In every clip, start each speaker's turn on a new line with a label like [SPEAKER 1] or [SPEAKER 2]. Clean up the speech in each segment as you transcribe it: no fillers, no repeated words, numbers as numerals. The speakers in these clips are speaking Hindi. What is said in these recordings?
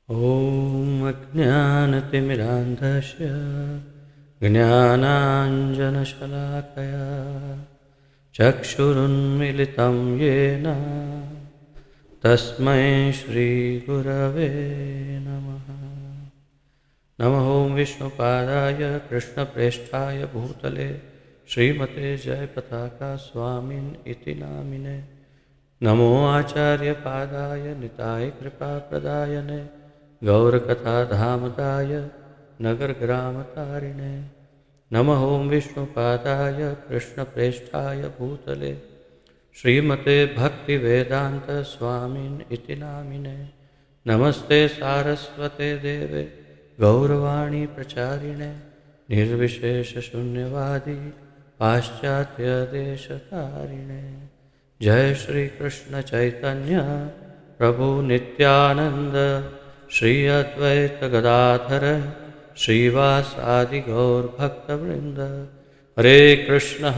[SPEAKER 1] ॐ अज्ञानतिमिरान्धस्य ज्ञानाञ्जनशलाकया चक्षुरुन्मिलितं येन तस्मै श्रीगुरवे नमः। नमः ॐ विष्णुपादाय कृष्णप्रेष्ठाय भूतले श्रीमते जयपताका स्वामिन् इति नामिने। नमो आचार्यपादाय निताय कृपाप्रदायने गौरकथाधामदाय नगरग्रामतारिणे। नमः ॐ विष्णुपादाय कृष्णप्रेष्ठाय भूतले श्रीमते भक्तिवेदान्तस्वामिन् इति नामिने। नमस्ते सारस्वते देवे गौरवाणी प्रचारिणे निर्विशेषशून्यवादी पाश्चात्यदेशतारिणे। जय श्री कृष्ण चैतन्य प्रभु नित्यानंद श्री अद्वैत गदाधर श्रीवासादि गौर भक्तवृंद। हरे कृष्ण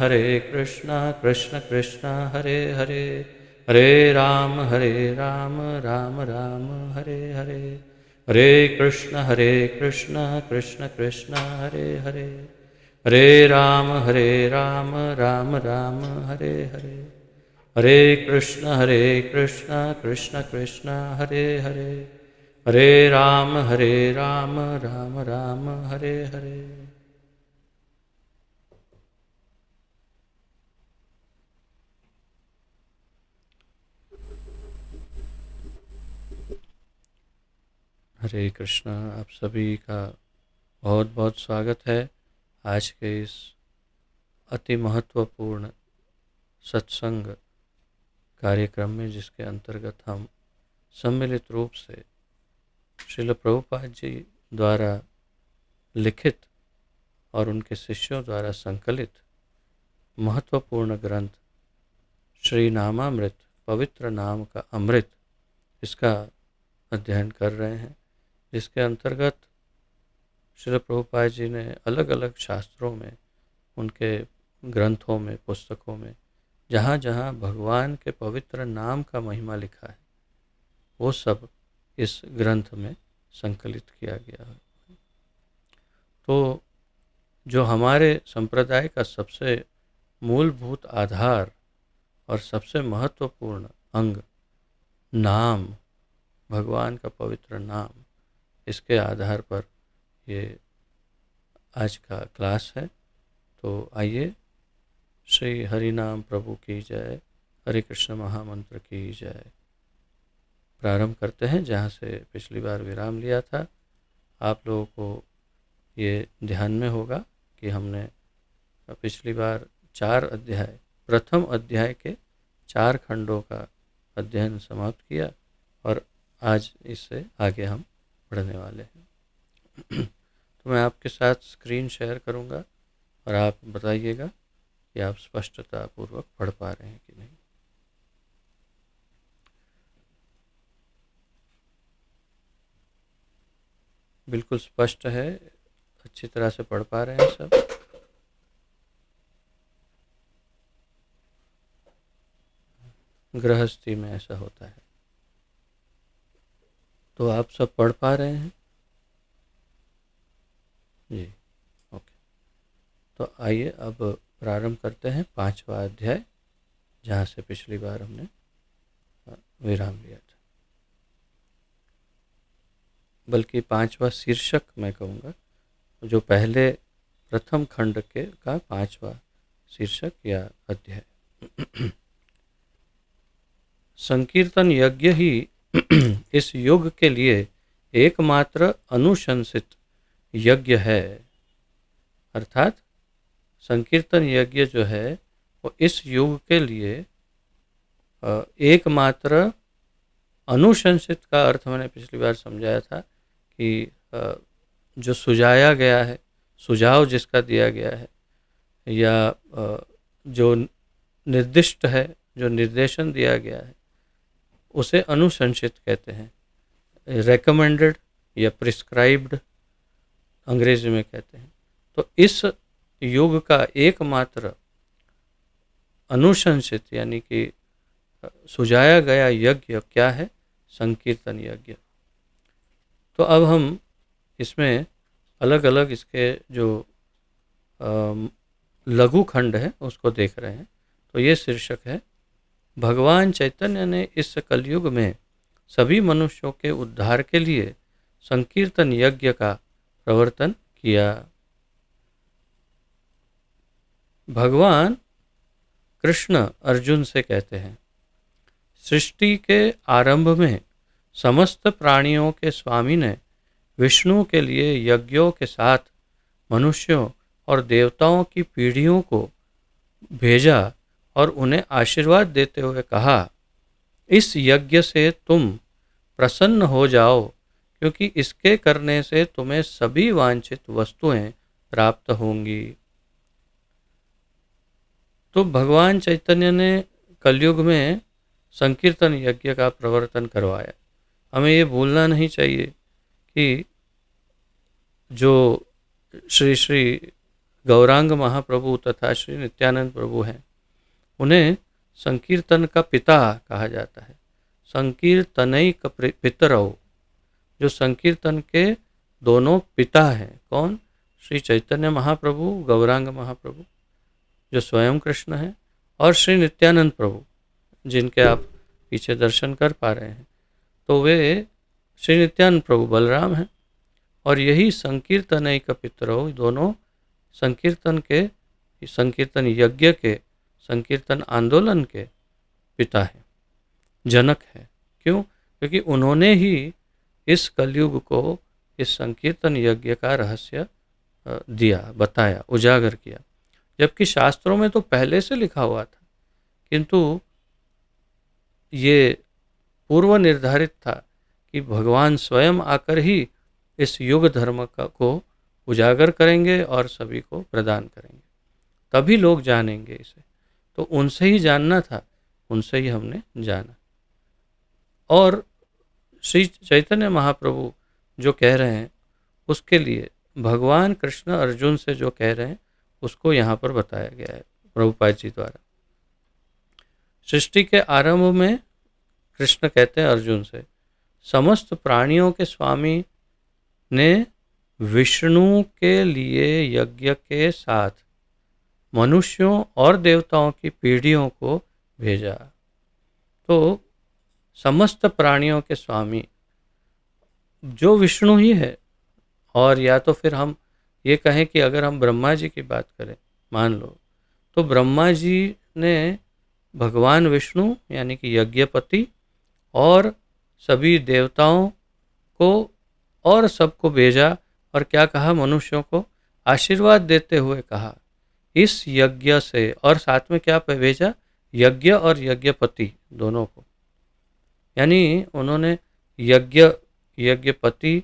[SPEAKER 1] कृष्ण कृष्ण हरे हरे, हरे राम राम राम हरे हरे। हरे कृष्ण कृष्ण कृष्ण हरे हरे, हरे राम राम राम हरे हरे। हरे कृष्ण कृष्ण कृष्ण हरे हरे, हरे राम राम राम हरे हरे। हरे कृष्णा, आप सभी का बहुत बहुत स्वागत है आज के इस अति महत्वपूर्ण सत्संग कार्यक्रम में, जिसके अंतर्गत हम सम्मिलित रूप से श्रील प्रभुपाद जी द्वारा लिखित और उनके शिष्यों द्वारा संकलित महत्वपूर्ण ग्रंथ श्री नामामृत, पवित्र नाम का अमृत, इसका अध्ययन कर रहे हैं, जिसके अंतर्गत श्रील प्रभुपाद जी ने अलग अलग शास्त्रों में, उनके ग्रंथों में, पुस्तकों में जहाँ जहाँ भगवान के पवित्र नाम का महिमा लिखा है, वो सब इस ग्रंथ में संकलित किया गया है। तो जो हमारे संप्रदाय का सबसे मूलभूत आधार और सबसे महत्वपूर्ण अंग नाम, भगवान का पवित्र नाम, इसके आधार पर ये आज का क्लास है। तो आइए, श्री हरि नाम प्रभु की जय, हरे कृष्ण महामंत्र की जय। प्रारंभ करते हैं जहाँ से पिछली बार विराम लिया था। आप लोगों को ये ध्यान में होगा कि हमने पिछली बार 4 अध्याय, प्रथम अध्याय के 4 खंडों का अध्ययन समाप्त किया और आज इससे आगे हम बढ़ने वाले हैं। तो मैं आपके साथ स्क्रीन शेयर करूंगा और आप बताइएगा कि आप स्पष्टता पूर्वक पढ़ पा रहे हैं कि नहीं। बिल्कुल स्पष्ट है, अच्छी तरह से पढ़ पा रहे हैं सब। गृहस्थी में ऐसा होता है। तो आप सब पढ़ पा रहे हैं जी, ओके। तो आइए अब प्रारंभ करते हैं 5वां अध्याय, जहाँ से पिछली बार हमने विराम लिया था। बल्कि 5वां शीर्षक मैं कहूँगा, जो पहले प्रथम खंड के का 5वां शीर्षक या अध्याय। संकीर्तन यज्ञ ही इस युग के लिए एकमात्र अनुशंसित यज्ञ है। अर्थात संकीर्तन यज्ञ जो है वो इस युग के लिए एकमात्र अनुशंसित का अर्थ मैंने पिछली बार समझाया था कि जो सुझाया गया है, सुझाव जिसका दिया गया है, या जो निर्दिष्ट है, जो निर्देशन दिया गया है, उसे अनुशंसित कहते हैं। रेकमेंडेड या प्रिस्क्राइब्ड अंग्रेजी में कहते हैं। तो इस युग का एकमात्र अनुशंसित यानी कि सुझाया गया यज्ञ क्या है? संकीर्तन यज्ञ। तो अब हम इसमें अलग अलग इसके जो लघु खंड है उसको देख रहे हैं। तो ये शीर्षक है, भगवान चैतन्य ने इस कलयुग में सभी मनुष्यों के उद्धार के लिए संकीर्तन यज्ञ का प्रवर्तन किया। भगवान कृष्ण अर्जुन से कहते हैं, सृष्टि के आरंभ में समस्त प्राणियों के स्वामी ने विष्णु के लिए यज्ञों के साथ मनुष्यों और देवताओं की पीढ़ियों को भेजा और उन्हें आशीर्वाद देते हुए कहा, इस यज्ञ से तुम प्रसन्न हो जाओ, क्योंकि इसके करने से तुम्हें सभी वांछित वस्तुएं प्राप्त होंगी। तो भगवान चैतन्य ने कलयुग में संकीर्तन यज्ञ का प्रवर्तन करवाया। हमें ये भूलना नहीं चाहिए कि जो श्री श्री गौरांग महाप्रभु तथा श्री नित्यानंद प्रभु हैं, उन्हें संकीर्तन का पिता कहा जाता है। संकीर्तनैक पितरौ, जो संकीर्तन के दोनों पिता हैं। कौन? श्री चैतन्य महाप्रभु, गौरांग महाप्रभु जो स्वयं कृष्ण हैं, और श्री नित्यानंद प्रभु जिनके आप पीछे दर्शन कर पा रहे हैं, तो वे श्री नित्यानंद प्रभु बलराम हैं। और यही संकीर्तनैक पितरौ, दोनों संकीर्तन के, संकीर्तन यज्ञ के, संकीर्तन आंदोलन के पिता हैं, जनक है। क्यों? क्योंकि उन्होंने ही इस कलयुग को इस संकीर्तन यज्ञ का रहस्य दिया, बताया, उजागर किया। जबकि शास्त्रों में तो पहले से लिखा हुआ था, किंतु ये पूर्व निर्धारित था कि भगवान स्वयं आकर ही इस युग धर्म को उजागर करेंगे और सभी को प्रदान करेंगे, तभी लोग जानेंगे इसे। तो उनसे ही जानना था, उनसे ही हमने जाना। और श्री चैतन्य महाप्रभु जो कह रहे हैं, उसके लिए भगवान कृष्ण अर्जुन से जो कह रहे हैं उसको यहाँ पर बताया गया है प्रभुपाद जी द्वारा। सृष्टि के आरंभ में कृष्ण कहते हैं अर्जुन से, समस्त प्राणियों के स्वामी ने विष्णु के लिए यज्ञ के साथ मनुष्यों और देवताओं की पीढ़ियों को भेजा। तो समस्त प्राणियों के स्वामी जो विष्णु ही है, और या तो फिर हम ये कहें कि अगर हम ब्रह्मा जी की बात करें, मान लो, तो ब्रह्मा जी ने भगवान विष्णु यानी कि यज्ञपति और सभी देवताओं को और सबको भेजा, और क्या कहा? मनुष्यों को आशीर्वाद देते हुए कहा, इस यज्ञ से, और साथ में क्या भेजा? यज्ञ और यज्ञपति दोनों को। यानी उन्होंने यज्ञपति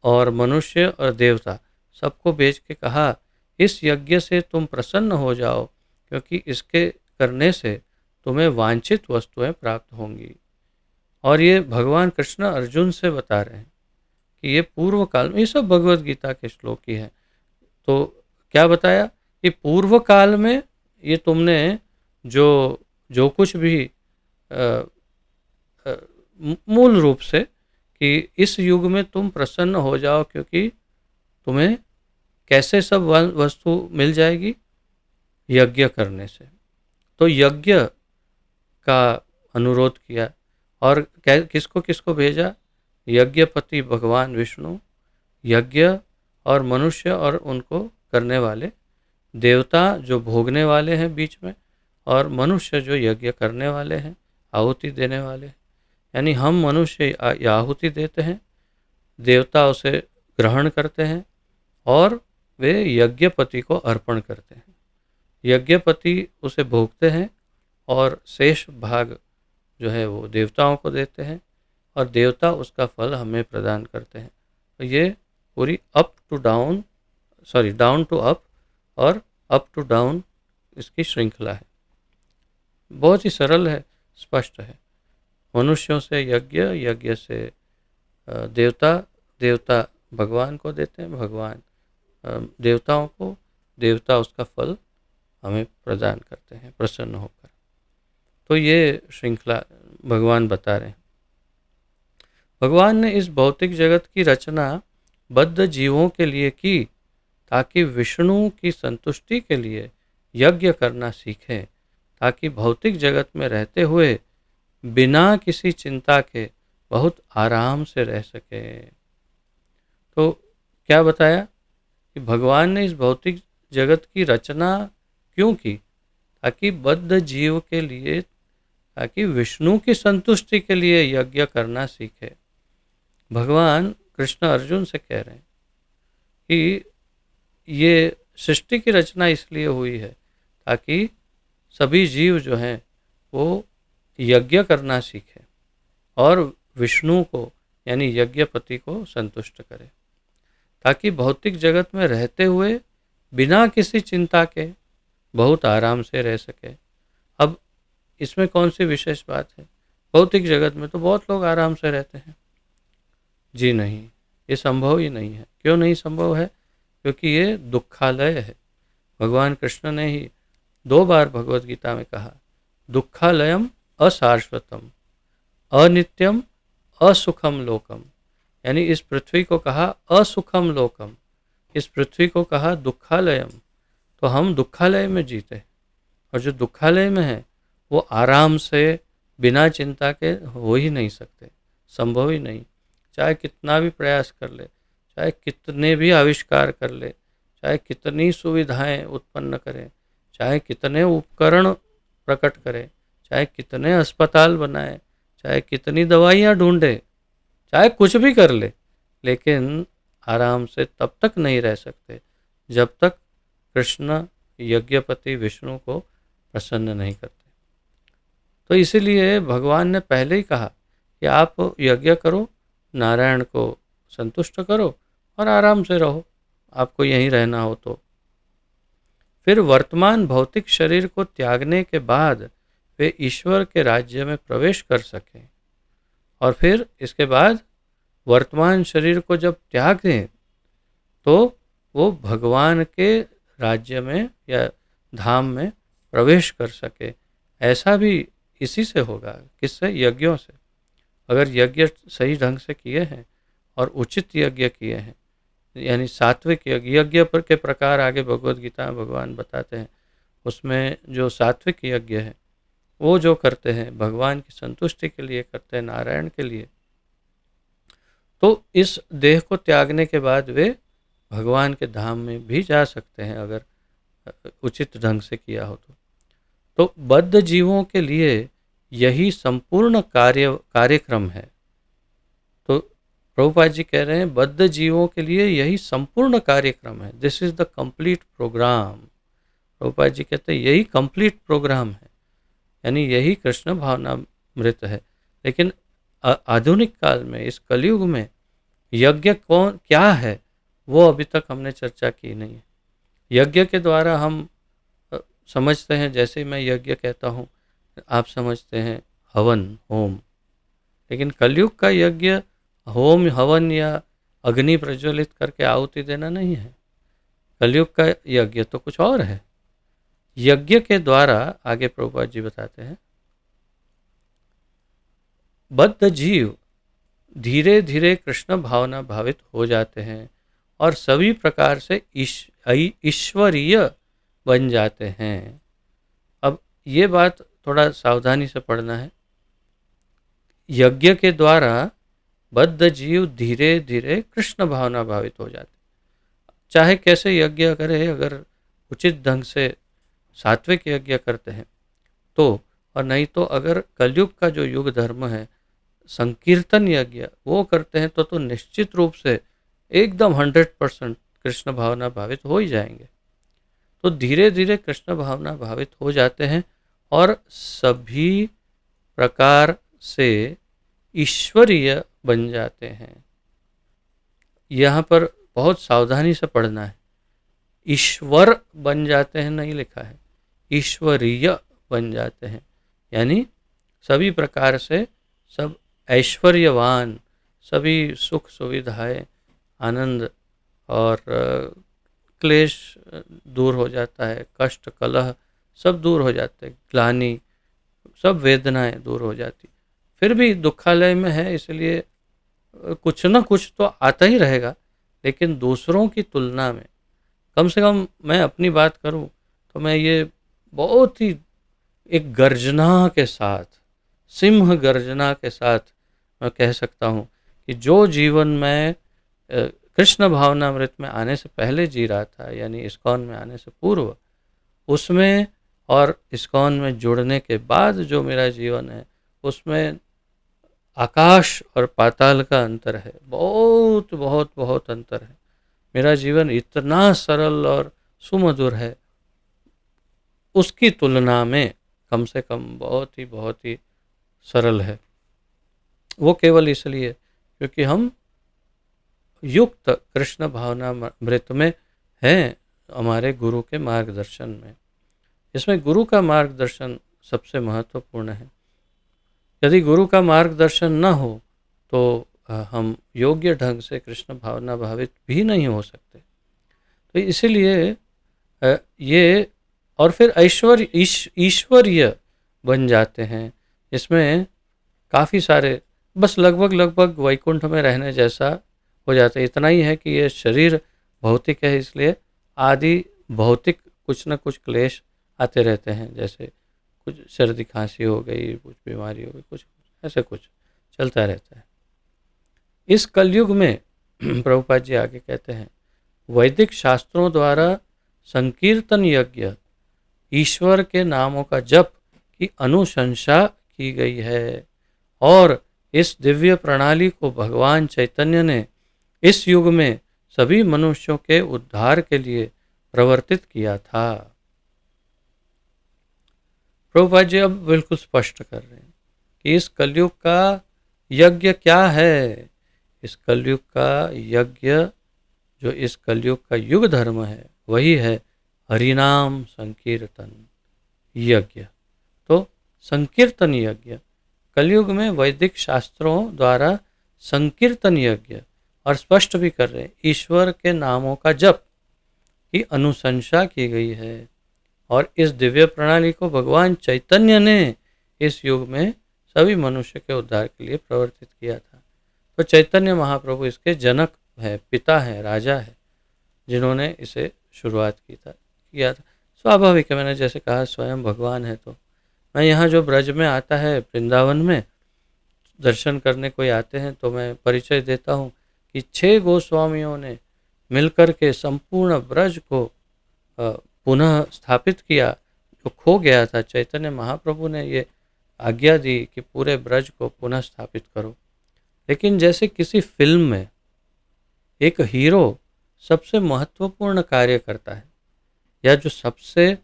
[SPEAKER 1] और मनुष्य और देवता सबको भेज के कहा, इस यज्ञ से तुम प्रसन्न हो जाओ, क्योंकि इसके करने से तुम्हें वांछित वस्तुएं प्राप्त होंगी। और ये भगवान कृष्ण अर्जुन से बता रहे हैं कि ये पूर्व काल में, ये सब भगवत गीता के श्लोक ही हैं। तो क्या बताया कि पूर्व काल में ये तुमने जो कुछ भी मूल रूप से कि इस युग में तुम प्रसन्न हो जाओ, क्योंकि तुम्हें कैसे सब वस्तु मिल जाएगी? यज्ञ करने से। तो यज्ञ का अनुरोध किया, और किसको किसको भेजा? यज्ञपति भगवान विष्णु, यज्ञ और मनुष्य और उनको करने वाले, देवता जो भोगने वाले हैं बीच में, और मनुष्य जो यज्ञ करने वाले हैं, आहुति देने वाले हैं। यानी हम मनुष्य आहुति देते हैं, देवता उसे ग्रहण करते हैं और वे यज्ञपति को अर्पण करते हैं। यज्ञपति उसे भोगते हैं और शेष भाग जो है वो देवताओं को देते हैं, और देवता उसका फल हमें प्रदान करते हैं। तो ये पूरी डाउन टू अप और अप टू डाउन इसकी श्रृंखला है। बहुत ही सरल है, स्पष्ट है। मनुष्यों से यज्ञ, यज्ञ से देवता, देवता भगवान को देते हैं, भगवान देवताओं को, देवता उसका फल हमें प्रदान करते हैं प्रसन्न होकर। तो ये श्रृंखला भगवान बता रहे हैं। भगवान ने इस भौतिक जगत की रचना बद्ध जीवों के लिए की, ताकि विष्णु की संतुष्टि के लिए यज्ञ करना सीखें, ताकि भौतिक जगत में रहते हुए बिना किसी चिंता के बहुत आराम से रह सके। तो क्या बताया कि भगवान ने इस भौतिक जगत की रचना क्यों की? ताकि बद्ध जीव के लिए, ताकि विष्णु की संतुष्टि के लिए यज्ञ करना सीखे। भगवान कृष्ण अर्जुन से कह रहे हैं कि ये सृष्टि की रचना इसलिए हुई है ताकि सभी जीव जो हैं वो यज्ञ करना सीखें और विष्णु को यानी यज्ञपति को संतुष्ट करें, ताकि भौतिक जगत में रहते हुए बिना किसी चिंता के बहुत आराम से रह सके। अब इसमें कौन सी विशेष बात है? भौतिक जगत में तो बहुत लोग आराम से रहते हैं। जी नहीं, ये संभव ही नहीं है। क्यों नहीं संभव है? क्योंकि ये दुखालय है। भगवान कृष्ण ने ही 2 बार भगवत गीता में कहा, दुखालयम अशाश्वतम अनित्यम असुखम लोकम। यानी इस पृथ्वी को कहा असुखम लोकम, इस पृथ्वी को कहा दुखालयम। तो हम दुखालय में जीते, और जो दुखालय में है वो आराम से बिना चिंता के हो ही नहीं सकते, संभव ही नहीं। चाहे कितना भी प्रयास कर ले, चाहे कितने भी आविष्कार कर ले, चाहे कितनी सुविधाएं उत्पन्न करें, चाहे कितने उपकरण प्रकट करें, चाहे कितने अस्पताल बनाए, चाहे कितनी दवाइयाँ ढूंढे, चाहे कुछ भी कर ले, लेकिन आराम से तब तक नहीं रह सकते जब तक कृष्ण यज्ञपति विष्णु को प्रसन्न नहीं करते। तो इसीलिए भगवान ने पहले ही कहा कि आप यज्ञ करो, नारायण को संतुष्ट करो और आराम से रहो, आपको यहीं रहना हो तो। फिर वर्तमान भौतिक शरीर को त्यागने के बाद वे ईश्वर के राज्य में प्रवेश कर सकें, और फिर इसके बाद वर्तमान शरीर को जब त्याग दें तो वो भगवान के राज्य में या धाम में प्रवेश कर सके। ऐसा भी इसी से होगा। किससे? यज्ञों से। अगर यज्ञ सही ढंग से किए हैं और उचित यज्ञ किए हैं, यानी सात्विक यज्ञ, यज्ञ पर के प्रकार आगे भगवत गीता में भगवान बताते हैं, उसमें जो सात्विक यज्ञ है वो जो करते हैं भगवान की संतुष्टि के लिए करते हैं, नारायण के लिए, तो इस देह को त्यागने के बाद वे भगवान के धाम में भी जा सकते हैं, अगर उचित ढंग से किया हो तो बद्ध जीवों के लिए यही संपूर्ण कार्यक्रम है। तो प्रभुपाद जी कह रहे हैं बद्ध जीवों के लिए यही संपूर्ण कार्यक्रम है, this is the complete program. Prabhupada ji कहते हैं यही कंप्लीट प्रोग्राम है, यानी यही कृष्ण भावनामृत है। लेकिन आधुनिक काल में, इस कलयुग में यज्ञ कौन क्या है वो अभी तक हमने चर्चा की नहीं है। यज्ञ के द्वारा हम समझते हैं, जैसे मैं यज्ञ कहता हूँ आप समझते हैं हवन, होम। लेकिन कलयुग का यज्ञ होम, हवन या अग्नि प्रज्वलित करके आहुति देना नहीं है। कलयुग का यज्ञ तो कुछ और है। यज्ञ के द्वारा, आगे प्रभुपाद जी बताते हैं, बद्ध जीव धीरे धीरे कृष्ण भावना भावित हो जाते हैं और सभी प्रकार से ईश्वरीय बन जाते हैं। अब ये बात थोड़ा सावधानी से पढ़ना है। यज्ञ के द्वारा बद्ध जीव धीरे धीरे कृष्ण भावना भावित हो जाते, चाहे कैसे यज्ञ करे, अगर उचित ढंग से सात्विक यज्ञ करते हैं तो, और नहीं तो अगर कलयुग का जो युग धर्म है संकीर्तन यज्ञ वो करते हैं तो निश्चित रूप से एकदम 100% कृष्ण भावना भावित हो ही जाएंगे। तो धीरे धीरे कृष्ण भावना भावित हो जाते हैं और सभी प्रकार से ईश्वरीय बन जाते हैं। यहाँ पर बहुत सावधानी से पढ़ना है। ईश्वर बन जाते हैं नहीं लिखा है, ईश्वरीय बन जाते हैं, यानी सभी प्रकार से सब ऐश्वर्यवान, सभी सुख सुविधाएं, आनंद और क्लेश दूर हो जाता है, कष्ट कलह सब दूर हो जाते हैं, ग्लानि सब वेदनाएं दूर हो जाती। फिर भी दुखालय में है, इसलिए कुछ ना कुछ तो आता ही रहेगा, लेकिन दूसरों की तुलना में कम से कम मैं अपनी बात करूं तो मैं ये बहुत ही एक गर्जना के साथ, सिंह गर्जना के साथ मैं कह सकता हूँ कि जो जीवन में कृष्ण भावनामृत में आने से पहले जी रहा था, यानी इस्कॉन में आने से पूर्व, उसमें और इस्कॉन में जुड़ने के बाद जो मेरा जीवन है, उसमें आकाश और पाताल का अंतर है। बहुत बहुत बहुत अंतर है। मेरा जीवन इतना सरल और सुमधुर है, उसकी तुलना में कम से कम बहुत ही सरल है। वो केवल इसलिए क्योंकि हम युक्त कृष्ण भावना मृत में हैं, हमारे गुरु के मार्गदर्शन में। इसमें गुरु का मार्गदर्शन सबसे महत्वपूर्ण है। यदि गुरु का मार्गदर्शन न हो तो हम योग्य ढंग से कृष्ण भावना भावित भी नहीं हो सकते। तो इसीलिए ये और फिर ईश्वरीय बन जाते हैं, इसमें काफ़ी सारे बस लगभग लगभग वैकुंठ में रहने जैसा हो जाता है। इतना ही है कि ये शरीर भौतिक है, इसलिए आदि भौतिक कुछ न कुछ क्लेश आते रहते हैं, जैसे कुछ सर्दी खांसी हो गई, कुछ बीमारी हो गई, कुछ ऐसे कुछ चलता रहता है। इस कलयुग में प्रभुपाद जी आगे कहते हैं, वैदिक शास्त्रों द्वारा संकीर्तन यज्ञ, ईश्वर के नामों का जप की अनुशंसा की गई है, और इस दिव्य प्रणाली को भगवान चैतन्य ने इस युग में सभी मनुष्यों के उद्धार के लिए प्रवर्तित किया था। प्रभुपाद जी अब बिल्कुल स्पष्ट कर रहे हैं कि इस कलयुग का यज्ञ क्या है। इस कलयुग का यज्ञ, जो इस कलयुग का युग धर्म है, वही है हरिनाम संकीर्तन यज्ञ। तो संकीर्तन यज्ञ कलयुग में वैदिक शास्त्रों द्वारा संकीर्तन यज्ञ, और स्पष्ट भी कर रहे हैं, ईश्वर के नामों का जप की अनुशंसा की गई है, और इस दिव्य प्रणाली को भगवान चैतन्य ने इस युग में सभी मनुष्य के उद्धार के लिए प्रवर्तित किया था। तो चैतन्य महाप्रभु इसके जनक है, पिता है, राजा है, जिन्होंने इसे शुरुआत किया था। स्वाभाविक है, मैंने जैसे कहा स्वयं भगवान है। तो मैं यहाँ जो ब्रज में आता है, वृंदावन में दर्शन करने कोई आते हैं, तो मैं परिचय देता हूँ कि 6 गोस्वामियों ने मिलकर के संपूर्ण ब्रज को पुनः स्थापित किया। जो खो गया था, चैतन्य महाप्रभु ने ये आज्ञा दी कि पूरे ब्रज को पुनः स्थापित करो। लेकिन जैसे किसी फिल्म में एक हीरो सबसे महत्वपूर्ण कार्य करता है, या जो सबसे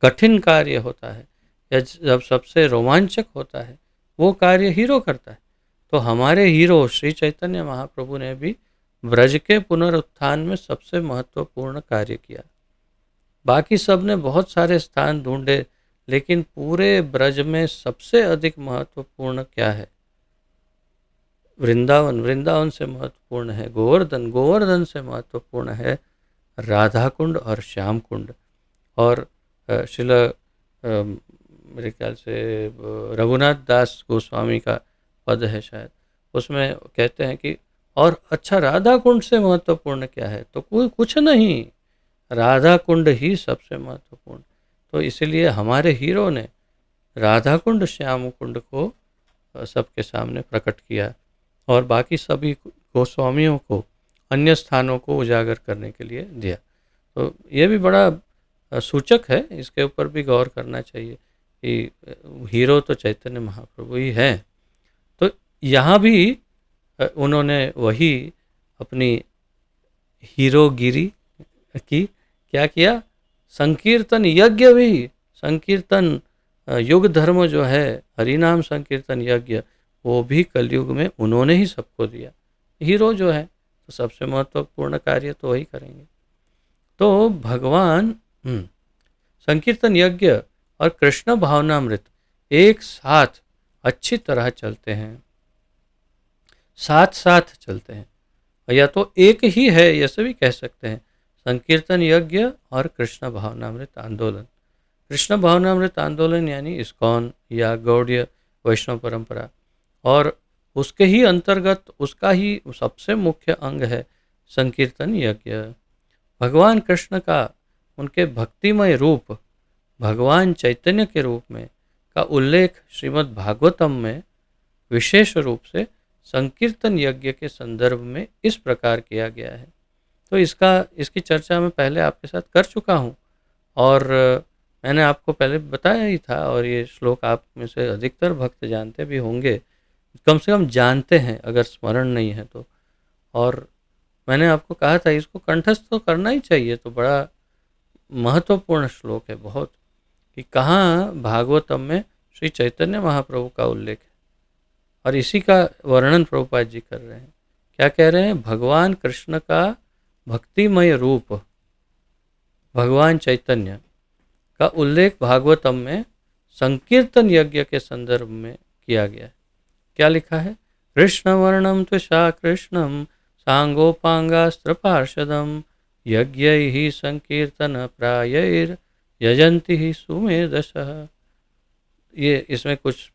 [SPEAKER 1] कठिन कार्य होता है, या जब सबसे रोमांचक होता है, वो कार्य हीरो करता है। तो हमारे हीरो श्री चैतन्य महाप्रभु ने भी ब्रज के पुनरुत्थान में सबसे महत्वपूर्ण कार्य किया। बाकी सब ने बहुत सारे स्थान ढूंढे, लेकिन पूरे ब्रज में सबसे अधिक महत्वपूर्ण क्या है? वृंदावन। वृंदावन से महत्वपूर्ण है गोवर्धन। गोवर्धन से महत्वपूर्ण है राधा कुंड और श्याम कुंड। और शिल मेरे ख्याल से रघुनाथ दास गोस्वामी का पद है शायद, उसमें कहते हैं कि और अच्छा राधा कुंड से महत्वपूर्ण क्या है? तो कोई कुछ नहीं, राधा कुंड ही सबसे महत्वपूर्ण। तो इसलिए हमारे हीरो ने राधा कुंड श्याम कुंड को सबके सामने प्रकट किया, और बाकी सभी गोस्वामियों को अन्य स्थानों को उजागर करने के लिए दिया। तो ये भी बड़ा सूचक है, इसके ऊपर भी गौर करना चाहिए कि हीरो तो चैतन्य महाप्रभु ही है। तो यहाँ भी उन्होंने वही अपनी हीरोगिरी की, क्या किया? संकीर्तन यज्ञ भी, संकीर्तन युग धर्म जो है, हरिनाम संकीर्तन यज्ञ, वो भी कलयुग में उन्होंने ही सबको दिया। हीरो जो है तो सबसे महत्वपूर्ण कार्य तो वही करेंगे। तो भगवान संकीर्तन यज्ञ और कृष्ण भावनामृत एक साथ अच्छी तरह चलते हैं, साथ साथ चलते हैं, या तो एक ही है ऐसे भी कह सकते हैं। संकीर्तन यज्ञ और कृष्ण भावनामृत आंदोलन। कृष्ण भावनामृत आंदोलन यानी इस्कॉन या गौड़ीय वैष्णव परंपरा, और उसके ही अंतर्गत उसका ही सबसे मुख्य अंग है संकीर्तन यज्ञ। भगवान कृष्ण का उनके भक्तिमय रूप भगवान चैतन्य के रूप में का उल्लेख श्रीमद् भागवतम में विशेष रूप से संकीर्तन यज्ञ के संदर्भ में इस प्रकार किया गया है। तो इसकी चर्चा मैं पहले आपके साथ कर चुका हूँ और मैंने आपको पहले बताया ही था, और ये श्लोक आप में से अधिकतर भक्त जानते भी होंगे, कम से कम जानते हैं अगर स्मरण नहीं है तो। और मैंने आपको कहा था इसको कंठस्थ तो करना ही चाहिए, तो बड़ा महत्वपूर्ण श्लोक है बहुत, कि कहाँ भागवतम में श्री चैतन्य महाप्रभु का उल्लेख है और इसी का वर्णन प्रभुपाद जी कर रहे हैं। क्या कह रहे हैं? भगवान कृष्ण का भक्तिमय रूप भगवान चैतन्य का उल्लेख भागवतम में संकीर्तन यज्ञ के संदर्भ में किया गया है। क्या लिखा है? कृष्ण वर्णम त्वषा कृष्णम सांगोपांगास्त्र पार्षदम यज्ञैहि संकीर्तन प्रायैर यजंति ही सुमेधसः। ये इसमें कुछ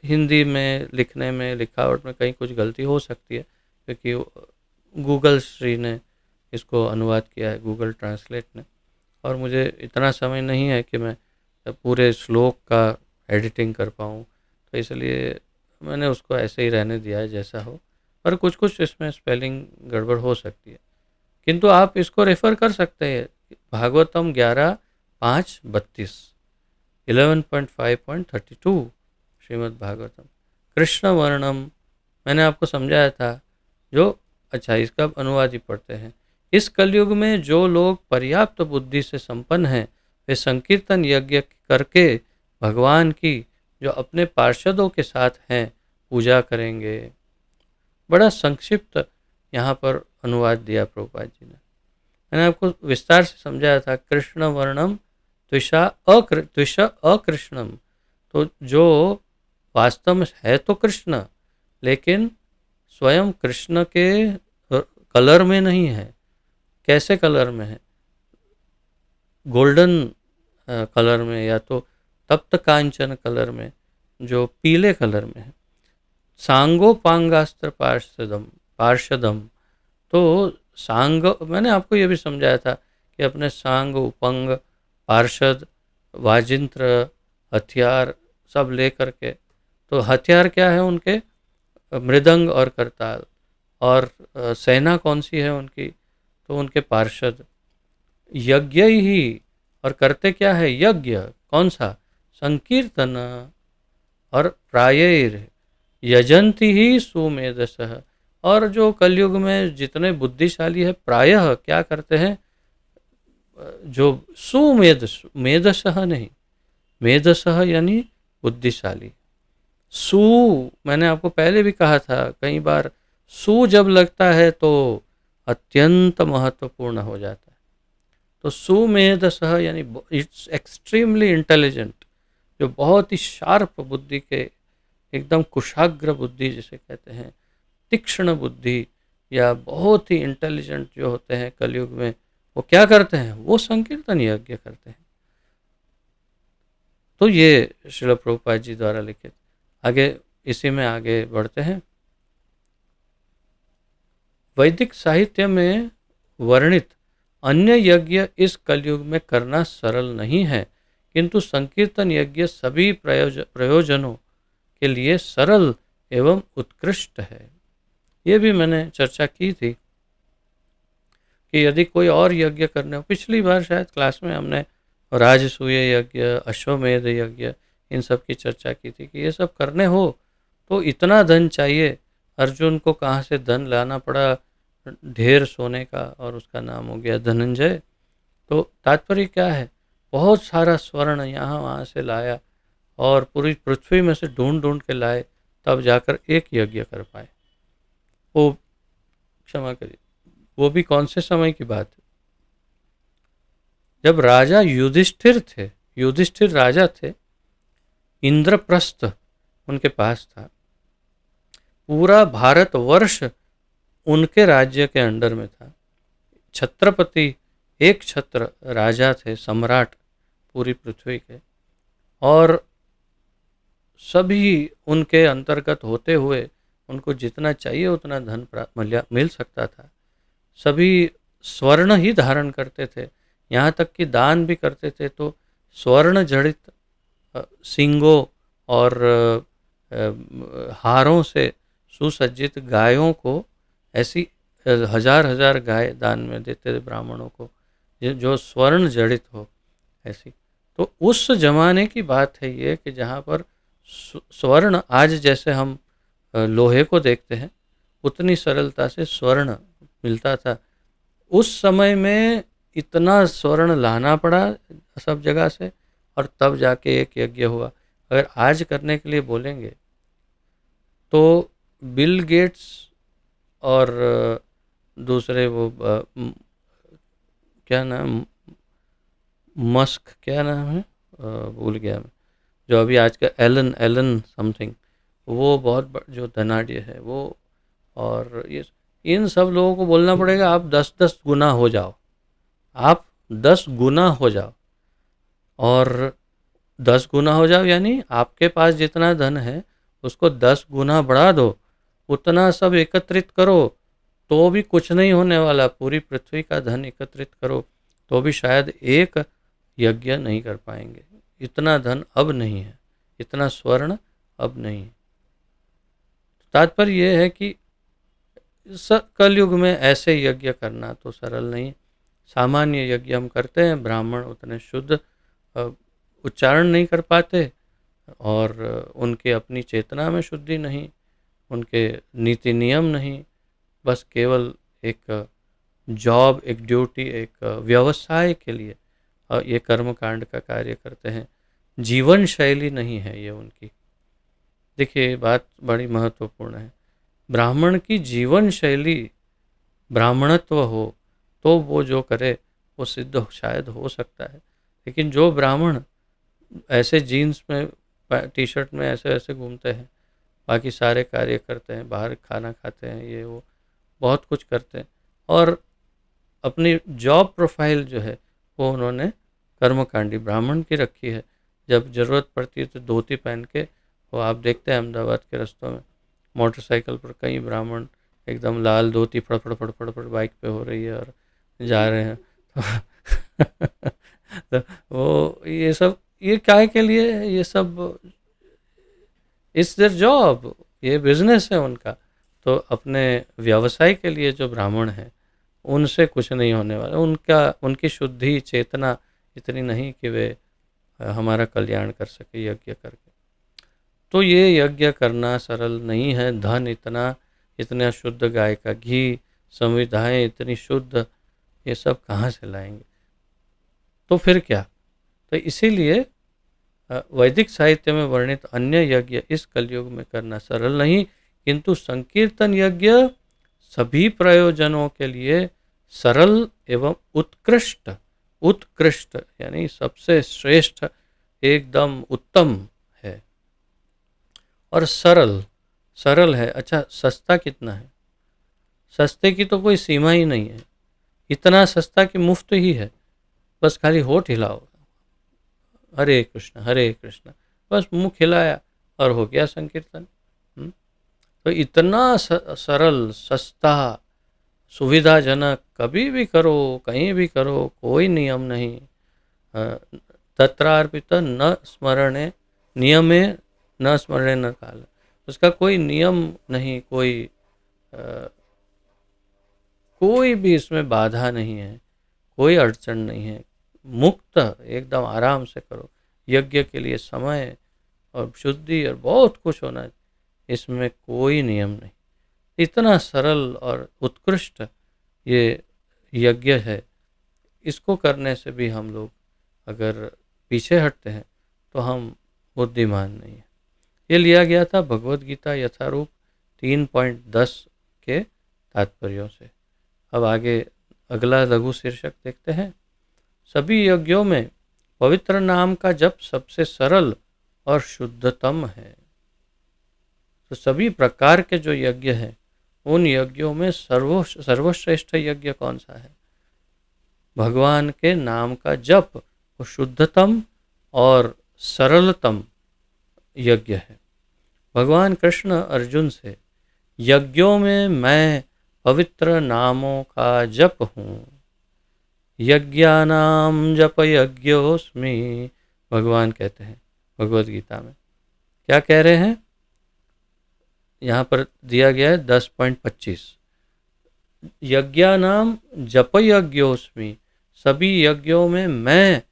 [SPEAKER 1] हिंदी में लिखने में, लिखावट में कहीं कुछ गलती हो सकती है, क्योंकि गूगल श्री ने इसको अनुवाद किया है, गूगल ट्रांसलेट ने, और मुझे इतना समय नहीं है कि मैं पूरे श्लोक का एडिटिंग कर पाऊँ, तो इसलिए मैंने उसको ऐसे ही रहने दिया है जैसा हो, पर कुछ कुछ इसमें स्पेलिंग गड़बड़ हो सकती है। किंतु आप इसको रेफ़र कर सकते हैं, भागवतम 11:5-32 11.5.32 श्रीमद् भागवतम। कृष्ण वर्णम मैंने आपको समझाया था, जो अच्छा इसका अनुवाद ही पढ़ते हैं। इस कलयुग में जो लोग पर्याप्त बुद्धि से संपन्न हैं, वे संकीर्तन यज्ञ करके भगवान की जो अपने पार्षदों के साथ हैं पूजा करेंगे। बड़ा संक्षिप्त यहाँ पर अनुवाद दिया प्रभुपाद जी ने। मैंने आपको विस्तार से समझाया था, कृष्ण वर्णम त्विषा अकृष्णम, तो जो वास्तव में है तो कृष्ण, लेकिन स्वयं कृष्ण के कलर में नहीं है। कैसे कलर में है? गोल्डन कलर में, या तो तप्त कांचन कलर में, जो पीले कलर में है। सांगोपांगास्त्र पार्षदम, तो सांग मैंने आपको ये भी समझाया था कि अपने सांग, उपंग, पार्षद, वाजिंत्र, हथियार सब ले करके, तो हथियार क्या है उनके? मृदंग और करताल। और सेना कौन सी है उनकी? तो उनके पार्षद। यज्ञ ही, और करते क्या है? यज्ञ। कौन सा? संकीर्तन। और प्रायैर यजंती ही सुमेधसः, और जो कलयुग में जितने बुद्धिशाली है प्रायः क्या करते हैं? जो मेधसः नहीं, मेधसः यानी बुद्धिशाली। सु मैंने आपको पहले भी कहा था कई बार, सु जब लगता है तो अत्यंत महत्वपूर्ण हो जाता है। तो सुमेधसः यानी इट्स एक्सट्रीमली इंटेलिजेंट, जो बहुत ही शार्प बुद्धि के, एकदम कुशाग्र बुद्धि जिसे कहते हैं, तीक्ष्ण बुद्धि, या बहुत ही इंटेलिजेंट जो होते हैं कलयुग में, वो क्या करते हैं? वो संकीर्तन यज्ञ करते हैं। तो ये श्रील प्रभुपाद जी द्वारा लिखित। आगे इसी में आगे बढ़ते हैं। वैदिक साहित्य में वर्णित अन्य यज्ञ इस कलयुग में करना सरल नहीं है, किंतु संकीर्तन यज्ञ सभी प्रयोजनों के लिए सरल एवं उत्कृष्ट है। ये भी मैंने चर्चा की थी कि यदि कोई और यज्ञ करने हो, पिछली बार शायद क्लास में हमने राजसूय यज्ञ, अश्वमेध यज्ञ, इन सब की चर्चा की थी कि ये सब करने हो तो इतना धन चाहिए। अर्जुन को कहाँ से धन लाना पड़ा? ढेर सोने का, और उसका नाम हो गया धनंजय। तो तात्पर्य क्या है? बहुत सारा स्वर्ण यहाँ वहाँ से लाया और पूरी पृथ्वी में से ढूंढ ढूंढ के लाए, तब जाकर एक यज्ञ कर पाए। वो क्षमा करिए, वो भी कौन से समय की बात है? जब राजा युधिष्ठिर थे, युधिष्ठिर राजा थे, इंद्रप्रस्थ उनके पास था, पूरा भारतवर्ष उनके राज्य के अंडर में था। छत्रपति, एक छत्र राजा थे, सम्राट पूरी पृथ्वी के, और सभी उनके अंतर्गत होते हुए उनको जितना चाहिए उतना धन मिल सकता था। सभी स्वर्ण ही धारण करते थे, यहाँ तक कि दान भी करते थे तो स्वर्ण जड़ित सींगों और हारों से सुसज्जित गायों को, ऐसी हजार हजार गाय दान में देते थे ब्राह्मणों को जो स्वर्ण जड़ित हो ऐसी। तो उस जमाने की बात है ये कि जहाँ पर स्वर्ण, आज जैसे हम लोहे को देखते हैं उतनी सरलता से स्वर्ण मिलता था, उस समय में इतना स्वर्ण लाना पड़ा सब जगह से, और तब जाके एक यज्ञ हुआ। अगर आज करने के लिए बोलेंगे तो बिल गेट्स और दूसरे वो क्या नाम, मस्क, क्या नाम है, भूल गया मैं, जो अभी आज का एलन एलन समथिंग, वो बहुत जो धनाढ़ है वो, और ये इन सब लोगों को बोलना पड़ेगा आप 10-10 गुना हो जाओ, आप 10 गुना हो जाओ, और 10 गुना हो जाओ यानी आपके पास जितना धन है उसको 10 गुना बढ़ा दो, उतना सब एकत्रित करो तो भी कुछ नहीं होने वाला, पूरी पृथ्वी का धन एकत्रित करो तो भी शायद एक यज्ञ नहीं कर पाएंगे। इतना धन अब नहीं है, इतना स्वर्ण अब नहीं है। तात्पर्य यह है कि कलयुग में ऐसे यज्ञ करना तो सरल नहीं। सामान्य यज्ञ हम करते हैं, ब्राह्मण उतने शुद्ध उच्चारण नहीं कर पाते, और उनके अपनी चेतना में शुद्धि नहीं, उनके नीति नियम नहीं, बस केवल एक जॉब, एक ड्यूटी, एक व्यवसाय के लिए ये कर्म कांड का कार्य करते हैं। जीवन शैली नहीं है ये उनकी। देखिए बात बड़ी महत्वपूर्ण है, ब्राह्मण की जीवन शैली ब्राह्मणत्व हो तो वो जो करे वो सिद्ध शायद हो सकता है, लेकिन जो ब्राह्मण ऐसे जीन्स में, टी शर्ट में ऐसे ऐसे घूमते हैं, बाकी सारे कार्य करते हैं, बाहर खाना खाते हैं, ये वो बहुत कुछ करते हैं, और अपनी जॉब प्रोफाइल जो है वो उन्होंने कर्मकांडी ब्राह्मण की रखी है। जब ज़रूरत पड़ती है तो धोती पहन के, वो आप देखते हैं अहमदाबाद के रास्तों में मोटरसाइकिल पर कई ब्राह्मण एकदम लाल धोती फड़फड़ फड़फड़ पर बाइक पे हो रही है और जा रहे हैं तो वो ये सब, ये काय के लिए, ये सब इट्स देयर जॉब, ये बिजनेस है उनका। तो अपने व्यवसाय के लिए जो ब्राह्मण हैं उनसे कुछ नहीं होने वाला, उनकी शुद्धि चेतना इतनी नहीं कि वे हमारा कल्याण कर सके यज्ञ करके। तो ये यज्ञ करना सरल नहीं है। धन इतना शुद्ध गाय का घी, संविधाएं इतनी शुद्ध, ये सब कहाँ से लाएंगे? तो फिर क्या? तो इसीलिए वैदिक साहित्य में वर्णित अन्य यज्ञ इस कलयुग में करना सरल नहीं, किंतु संकीर्तन यज्ञ सभी प्रयोजनों के लिए सरल एवं उत्कृष्ट, उत्कृष्ट यानी सबसे श्रेष्ठ, एकदम उत्तम है। और सरल, सरल है। अच्छा, सस्ता कितना है? सस्ते की तो कोई सीमा ही नहीं है, इतना सस्ता कि मुफ्त ही है, बस खाली होठ हिलाओ, हरे कृष्ण, बस मुंह खिलाया और हो गया संकीर्तन। तो इतना सरल, सस्ता, सुविधाजनक, कभी भी करो, कहीं भी करो, कोई नियम नहीं। तत्रार्पित न स्मरणे नियमे न स्मरणे न काल, उसका कोई नियम नहीं, कोई भी इसमें बाधा नहीं है, कोई अड़चन नहीं है, मुक्त एकदम आराम से करो। यज्ञ के लिए समय और शुद्धि और बहुत कुछ होना, इसमें कोई नियम नहीं। इतना सरल और उत्कृष्ट ये यज्ञ है, इसको करने से भी हम लोग अगर पीछे हटते हैं तो हम बुद्धिमान नहीं हैं। ये लिया गया था भगवद गीता यथारूप 3.10 के तात्पर्यों से। अब आगे अगला लघु शीर्षक देखते हैं। सभी यज्ञों में पवित्र नाम का जप सबसे सरल और शुद्धतम है। तो सभी प्रकार के जो यज्ञ हैं उन यज्ञों में सर्वश्रेष्ठ यज्ञ कौन सा है? भगवान के नाम का जप, वो शुद्धतम और सरलतम यज्ञ है। भगवान कृष्ण अर्जुन से यज्ञों में मैं पवित्र नामों का जप हूँ, यज्ञानाम जप यज्ञोस्मि, भगवान कहते हैं भगवद गीता में। क्या कह रहे हैं यहाँ पर दिया गया है 10.25, यज्ञानाम जप यज्ञोस्मि, सभी यज्ञों में मैं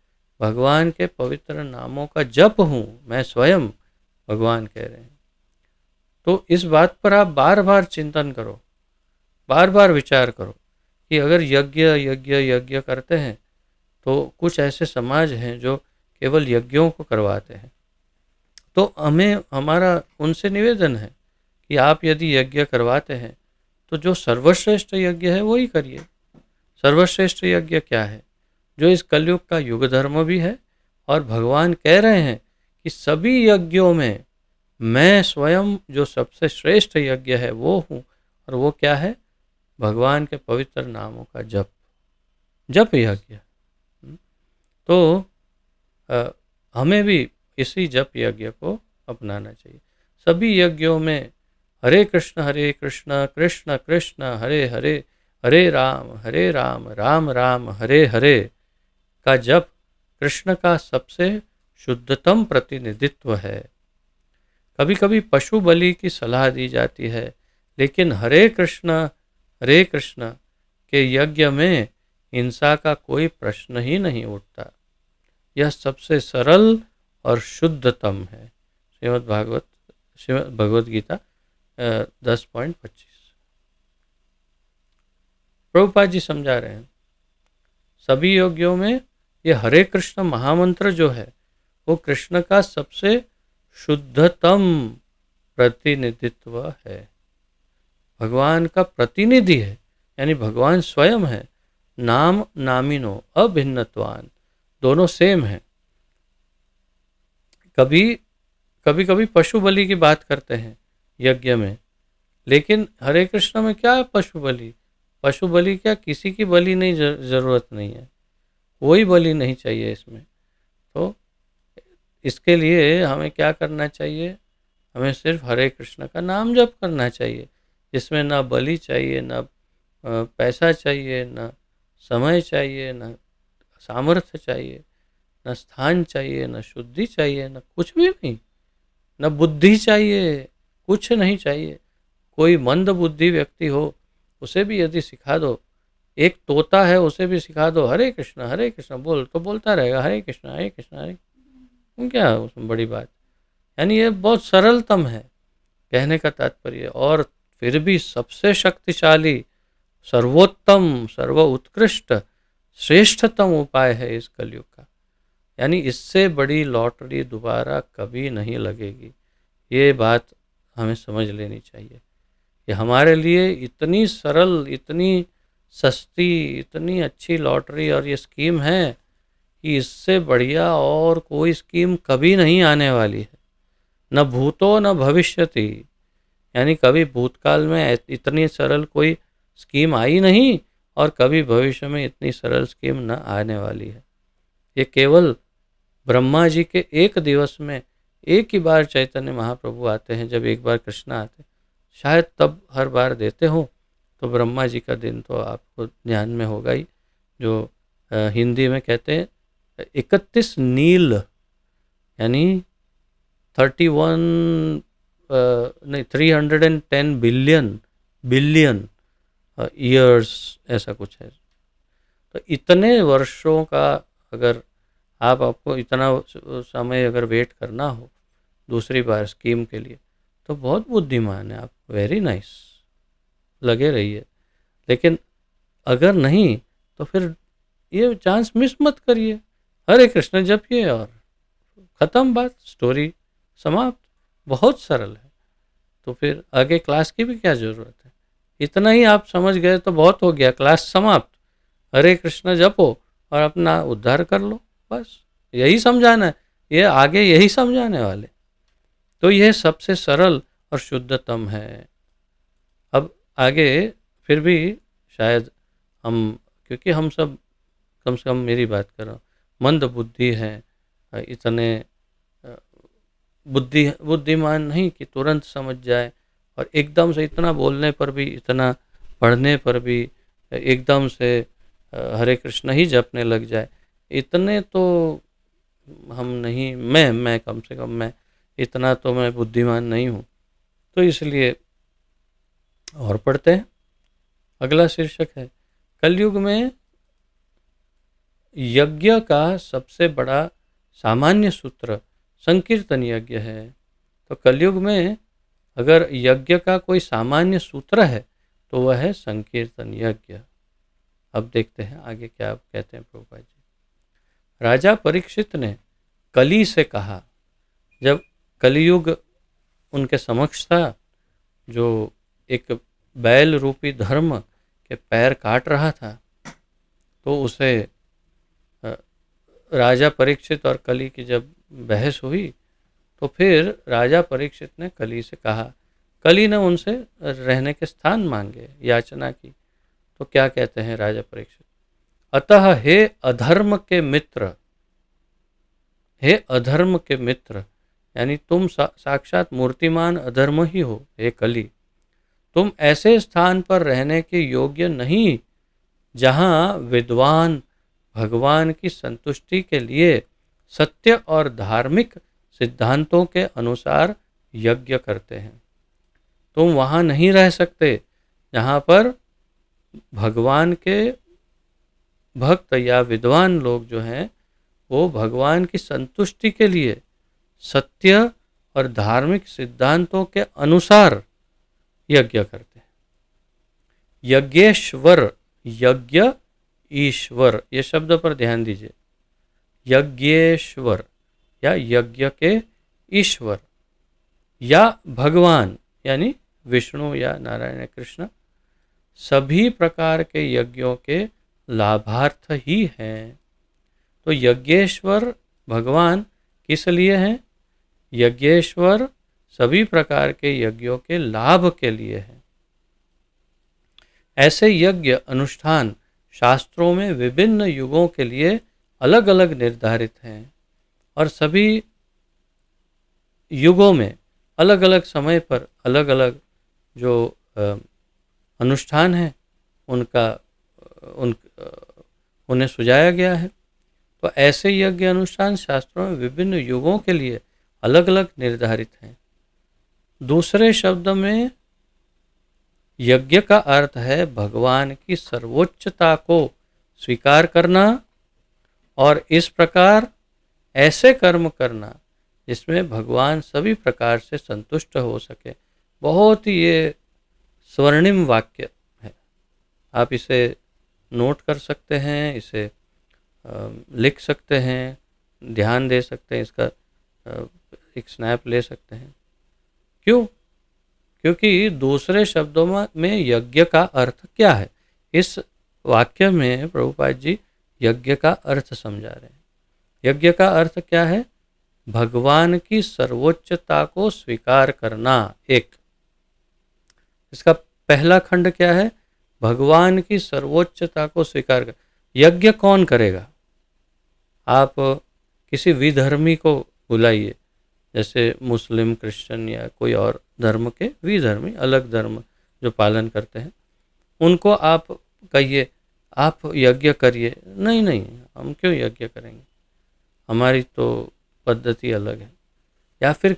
[SPEAKER 1] भगवान के पवित्र नामों का जप हूँ, मैं स्वयं, भगवान कह रहे हैं। तो इस बात पर आप बार बार चिंतन करो, बार बार विचार करो कि अगर यज्ञ यज्ञ यज्ञ करते हैं तो कुछ ऐसे समाज हैं जो केवल यज्ञों को करवाते हैं। तो हमें, हमारा उनसे निवेदन है कि आप यदि यज्ञ करवाते हैं तो जो सर्वश्रेष्ठ यज्ञ है वही करिए। सर्वश्रेष्ठ यज्ञ क्या है? जो इस कलयुग का युग धर्म भी है, और भगवान कह रहे हैं कि सभी यज्ञों में मैं स्वयं जो सबसे श्रेष्ठ यज्ञ है वो हूँ। और वो क्या है? भगवान के पवित्र नामों का जप, जप यज्ञ। तो हमें भी इसी जप यज्ञ को अपनाना चाहिए। सभी यज्ञों में हरे कृष्ण कृष्ण कृष्ण हरे हरे, हरे राम राम राम हरे हरे का जप कृष्ण का सबसे शुद्धतम प्रतिनिधित्व है। कभी कभी पशु बलि की सलाह दी जाती है, लेकिन हरे कृष्ण के यज्ञ में हिंसा का कोई प्रश्न ही नहीं उठता। यह सबसे सरल और शुद्धतम है। श्रीमद् भगवद गीता 10.25। प्रभुपाद जी समझा रहे हैं सभी यज्ञों में ये हरे कृष्ण महामंत्र जो है वो कृष्ण का सबसे शुद्धतम प्रतिनिधित्व है, भगवान का प्रतिनिधि है, यानी भगवान स्वयं है। नाम नामिनो अभिन्नत्वान, दोनों सेम है। कभी कभी पशु बलि की बात करते हैं यज्ञ में, लेकिन हरे कृष्ण में क्या है? पशु बलि, पशु बलि क्या? किसी की बलि नहीं, जरूरत नहीं है, कोई बलि नहीं चाहिए इसमें। तो इसके लिए हमें क्या करना चाहिए? हमें सिर्फ हरे कृष्ण का नाम जप करना चाहिए, जिसमें ना बलि चाहिए, ना पैसा चाहिए, ना समय चाहिए, ना सामर्थ्य चाहिए, न स्थान चाहिए, न शुद्धि चाहिए, न कुछ भी नहीं, न बुद्धि चाहिए, कुछ नहीं चाहिए। कोई मंद बुद्धि व्यक्ति हो उसे भी यदि सिखा दो, एक तोता है उसे भी सिखा दो हरे कृष्ण बोल, तो बोलता रहेगा हरे कृष्ण हरे कृष्ण हरे, क्या है उसमें बड़ी बात? यानी ये बहुत सरलतम है कहने का तात्पर्य। और फिर भी सबसे शक्तिशाली, सर्वोत्तम, सर्व उत्कृष्ट, श्रेष्ठतम उपाय है इस कलयुग का। यानी इससे बड़ी लॉटरी दोबारा कभी नहीं लगेगी। ये बात हमें समझ लेनी चाहिए। ये हमारे लिए इतनी सरल, इतनी सस्ती, इतनी अच्छी लॉटरी और ये स्कीम है कि इससे बढ़िया और कोई स्कीम कभी नहीं आने वाली है। न भूतो न भविष्यति, यानी कभी भूतकाल में इतनी सरल कोई स्कीम आई नहीं, और कभी भविष्य में इतनी सरल स्कीम न आने वाली है। ये केवल ब्रह्मा जी के एक दिवस में एक ही बार चैतन्य महाप्रभु आते हैं, जब एक बार कृष्ण आते, शायद तब हर बार देते हो। तो ब्रह्मा जी का दिन तो आपको ध्यान में होगा ही, जो हिंदी में कहते हैं 31 नील, यानी 31 नहीं 310 बिलियन ईयर्स, ऐसा कुछ है। तो इतने वर्षों का अगर आपको इतना समय अगर वेट करना हो दूसरी बार स्कीम के लिए, तो बहुत बुद्धिमान है आप, वेरी नाइस, लगे रहिए। लेकिन अगर नहीं तो फिर ये चांस मिस मत करिए, हरे कृष्ण जपिए और ख़त्म बात, स्टोरी समाप्त। बहुत सरल है। तो फिर आगे क्लास की भी क्या ज़रूरत है? इतना ही आप समझ गए तो बहुत हो गया, क्लास समाप्त। हरे कृष्ण जपो और अपना उद्धार कर लो, बस यही समझाना है, ये आगे यही समझाने वाले। तो यह सबसे सरल और शुद्धतम है। अब आगे फिर भी शायद हम, क्योंकि हम सब, कम से कम मेरी बात कर रहा हूँ, मंद बुद्धि हैं, इतने बुद्धिमान नहीं कि तुरंत समझ जाए, और एकदम से इतना बोलने पर भी, इतना पढ़ने पर भी एकदम से हरे कृष्ण ही जपने लग जाए, इतने तो हम नहीं, मैं कम से कम मैं इतना तो मैं बुद्धिमान नहीं हूँ। तो इसलिए और पढ़ते हैं। अगला शीर्षक है, कलयुग में यज्ञ का सबसे बड़ा सामान्य सूत्र संकीर्तन यज्ञ है। तो कलयुग में अगर यज्ञ का कोई सामान्य सूत्र है तो वह है संकीर्तन यज्ञ। अब देखते हैं आगे क्या कहते हैं प्रभुपाद जी। राजा परीक्षित ने कली से कहा, जब कलियुग उनके समक्ष था, जो एक बैल रूपी धर्म के पैर काट रहा था, तो उसे राजा परीक्षित और कली की जब बहस हुई तो फिर राजा परीक्षित ने कली से कहा, कली ने उनसे रहने के स्थान मांगे, याचना की। तो क्या कहते हैं राजा परीक्षित, अतः हे अधर्म के मित्र, हे अधर्म के मित्र, यानी तुम साक्षात मूर्तिमान अधर्म ही हो। हे कली, तुम ऐसे स्थान पर रहने के योग्य नहीं जहाँ विद्वान भगवान की संतुष्टि के लिए सत्य और धार्मिक सिद्धांतों के अनुसार यज्ञ करते हैं। तुम वहाँ नहीं रह सकते जहाँ पर भगवान के भक्त या विद्वान लोग जो हैं वो भगवान की संतुष्टि के लिए सत्य और धार्मिक सिद्धांतों के अनुसार यज्ञ करते हैं। यज्ञेश्वर, यज्ञ ईश्वर, ये शब्द पर ध्यान दीजिए। यज्ञेश्वर या यज्ञ के ईश्वर या भगवान यानी विष्णु या नारायण कृष्ण सभी प्रकार के यज्ञों के लाभार्थ ही हैं। तो यज्ञेश्वर भगवान किस लिए हैं? यज्ञेश्वर सभी प्रकार के यज्ञों के लाभ के लिए है। ऐसे यज्ञ अनुष्ठान शास्त्रों में विभिन्न युगों के लिए अलग अलग निर्धारित हैं और सभी युगों में अलग अलग समय पर अलग अलग जो अनुष्ठान हैं उनका उन्हें सुझाया गया है। तो ऐसे यज्ञ अनुष्ठान शास्त्रों में विभिन्न युगों के लिए अलग अलग निर्धारित हैं। दूसरे शब्द में यज्ञ का अर्थ है भगवान की सर्वोच्चता को स्वीकार करना और इस प्रकार ऐसे कर्म करना जिसमें भगवान सभी प्रकार से संतुष्ट हो सके। बहुत ही ये स्वर्णिम वाक्य है, आप इसे नोट कर सकते हैं, इसे लिख सकते हैं, ध्यान दे सकते हैं, इसका एक स्नैप ले सकते हैं। क्यों? क्योंकि दूसरे शब्दों में यज्ञ का अर्थ क्या है, इस वाक्य में प्रभुपाद जी यज्ञ का अर्थ समझा रहे हैं। यज्ञ का अर्थ क्या है? भगवान की सर्वोच्चता को स्वीकार करना। एक इसका पहला खंड क्या है? भगवान की सर्वोच्चता को स्वीकार कर। यज्ञ कौन करेगा? आप किसी विधर्मी को बुलाइए, जैसे मुस्लिम, क्रिश्चियन या कोई और धर्म के विधर्मी, अलग धर्म जो पालन करते हैं, उनको आप कहिए आप यज्ञ करिए। नहीं नहीं, हम क्यों यज्ञ करेंगे, हमारी तो पद्धति अलग है। या फिर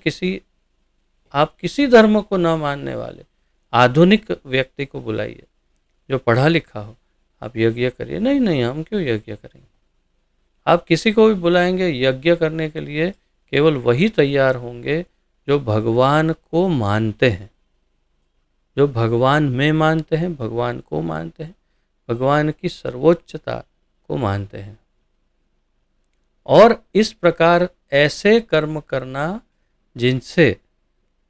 [SPEAKER 1] आप किसी धर्म को न मानने वाले आधुनिक व्यक्ति को बुलाइए जो पढ़ा लिखा हो, आप यज्ञ करिए। नहीं नहीं, हम क्यों यज्ञ करेंगे। आप किसी को भी बुलाएंगे यज्ञ करने के लिए, केवल वही तैयार होंगे जो भगवान को मानते हैं, जो भगवान में मानते हैं, भगवान को मानते हैं, भगवान की सर्वोच्चता को मानते हैं। और इस प्रकार ऐसे कर्म करना जिनसे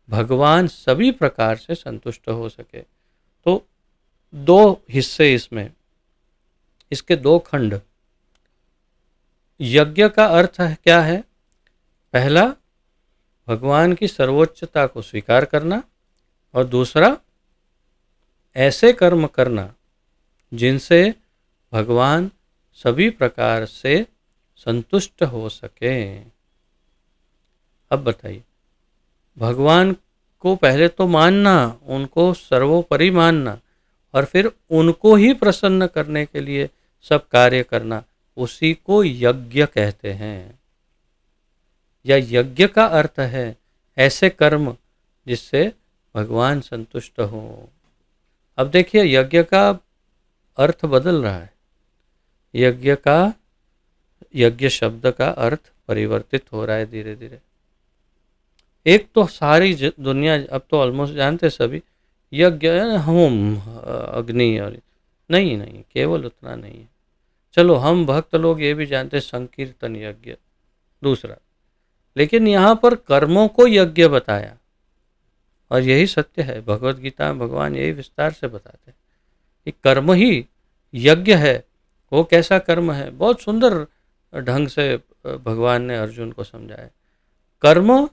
[SPEAKER 1] भगवान सभी प्रकार से संतुष्ट हो सके। तो दो हिस्से इसमें, इसके दो खंड। यज्ञ का अर्थ क्या है? पहला, भगवान की सर्वोच्चता को स्वीकार करना, और दूसरा, ऐसे कर्म करना जिनसे भगवान सभी प्रकार से संतुष्ट हो सके। अब बताइए, भगवान को पहले तो मानना, उनको सर्वोपरि मानना, और फिर उनको ही प्रसन्न करने के लिए सब कार्य करना, उसी को यज्ञ कहते हैं। या यज्ञ का अर्थ है ऐसे कर्म जिससे भगवान संतुष्ट हो। अब देखिए, यज्ञ का अर्थ बदल रहा है। यज्ञ शब्द का अर्थ परिवर्तित हो रहा है धीरे धीरे। एक तो सारी दुनिया अब तो ऑलमोस्ट जानते सभी, यज्ञ होम अग्नि, और नहीं नहीं, केवल उतना नहीं है। चलो हम भक्त लोग ये भी जानते संकीर्तन यज्ञ दूसरा, लेकिन यहाँ पर कर्मों को यज्ञ बताया, और यही सत्य है। भगवत गीता में भगवान यही विस्तार से बताते हैं कि कर्म ही यज्ञ है। वो कैसा कर्म है, बहुत सुंदर ढंग से भगवान ने अर्जुन को समझाया। कर्म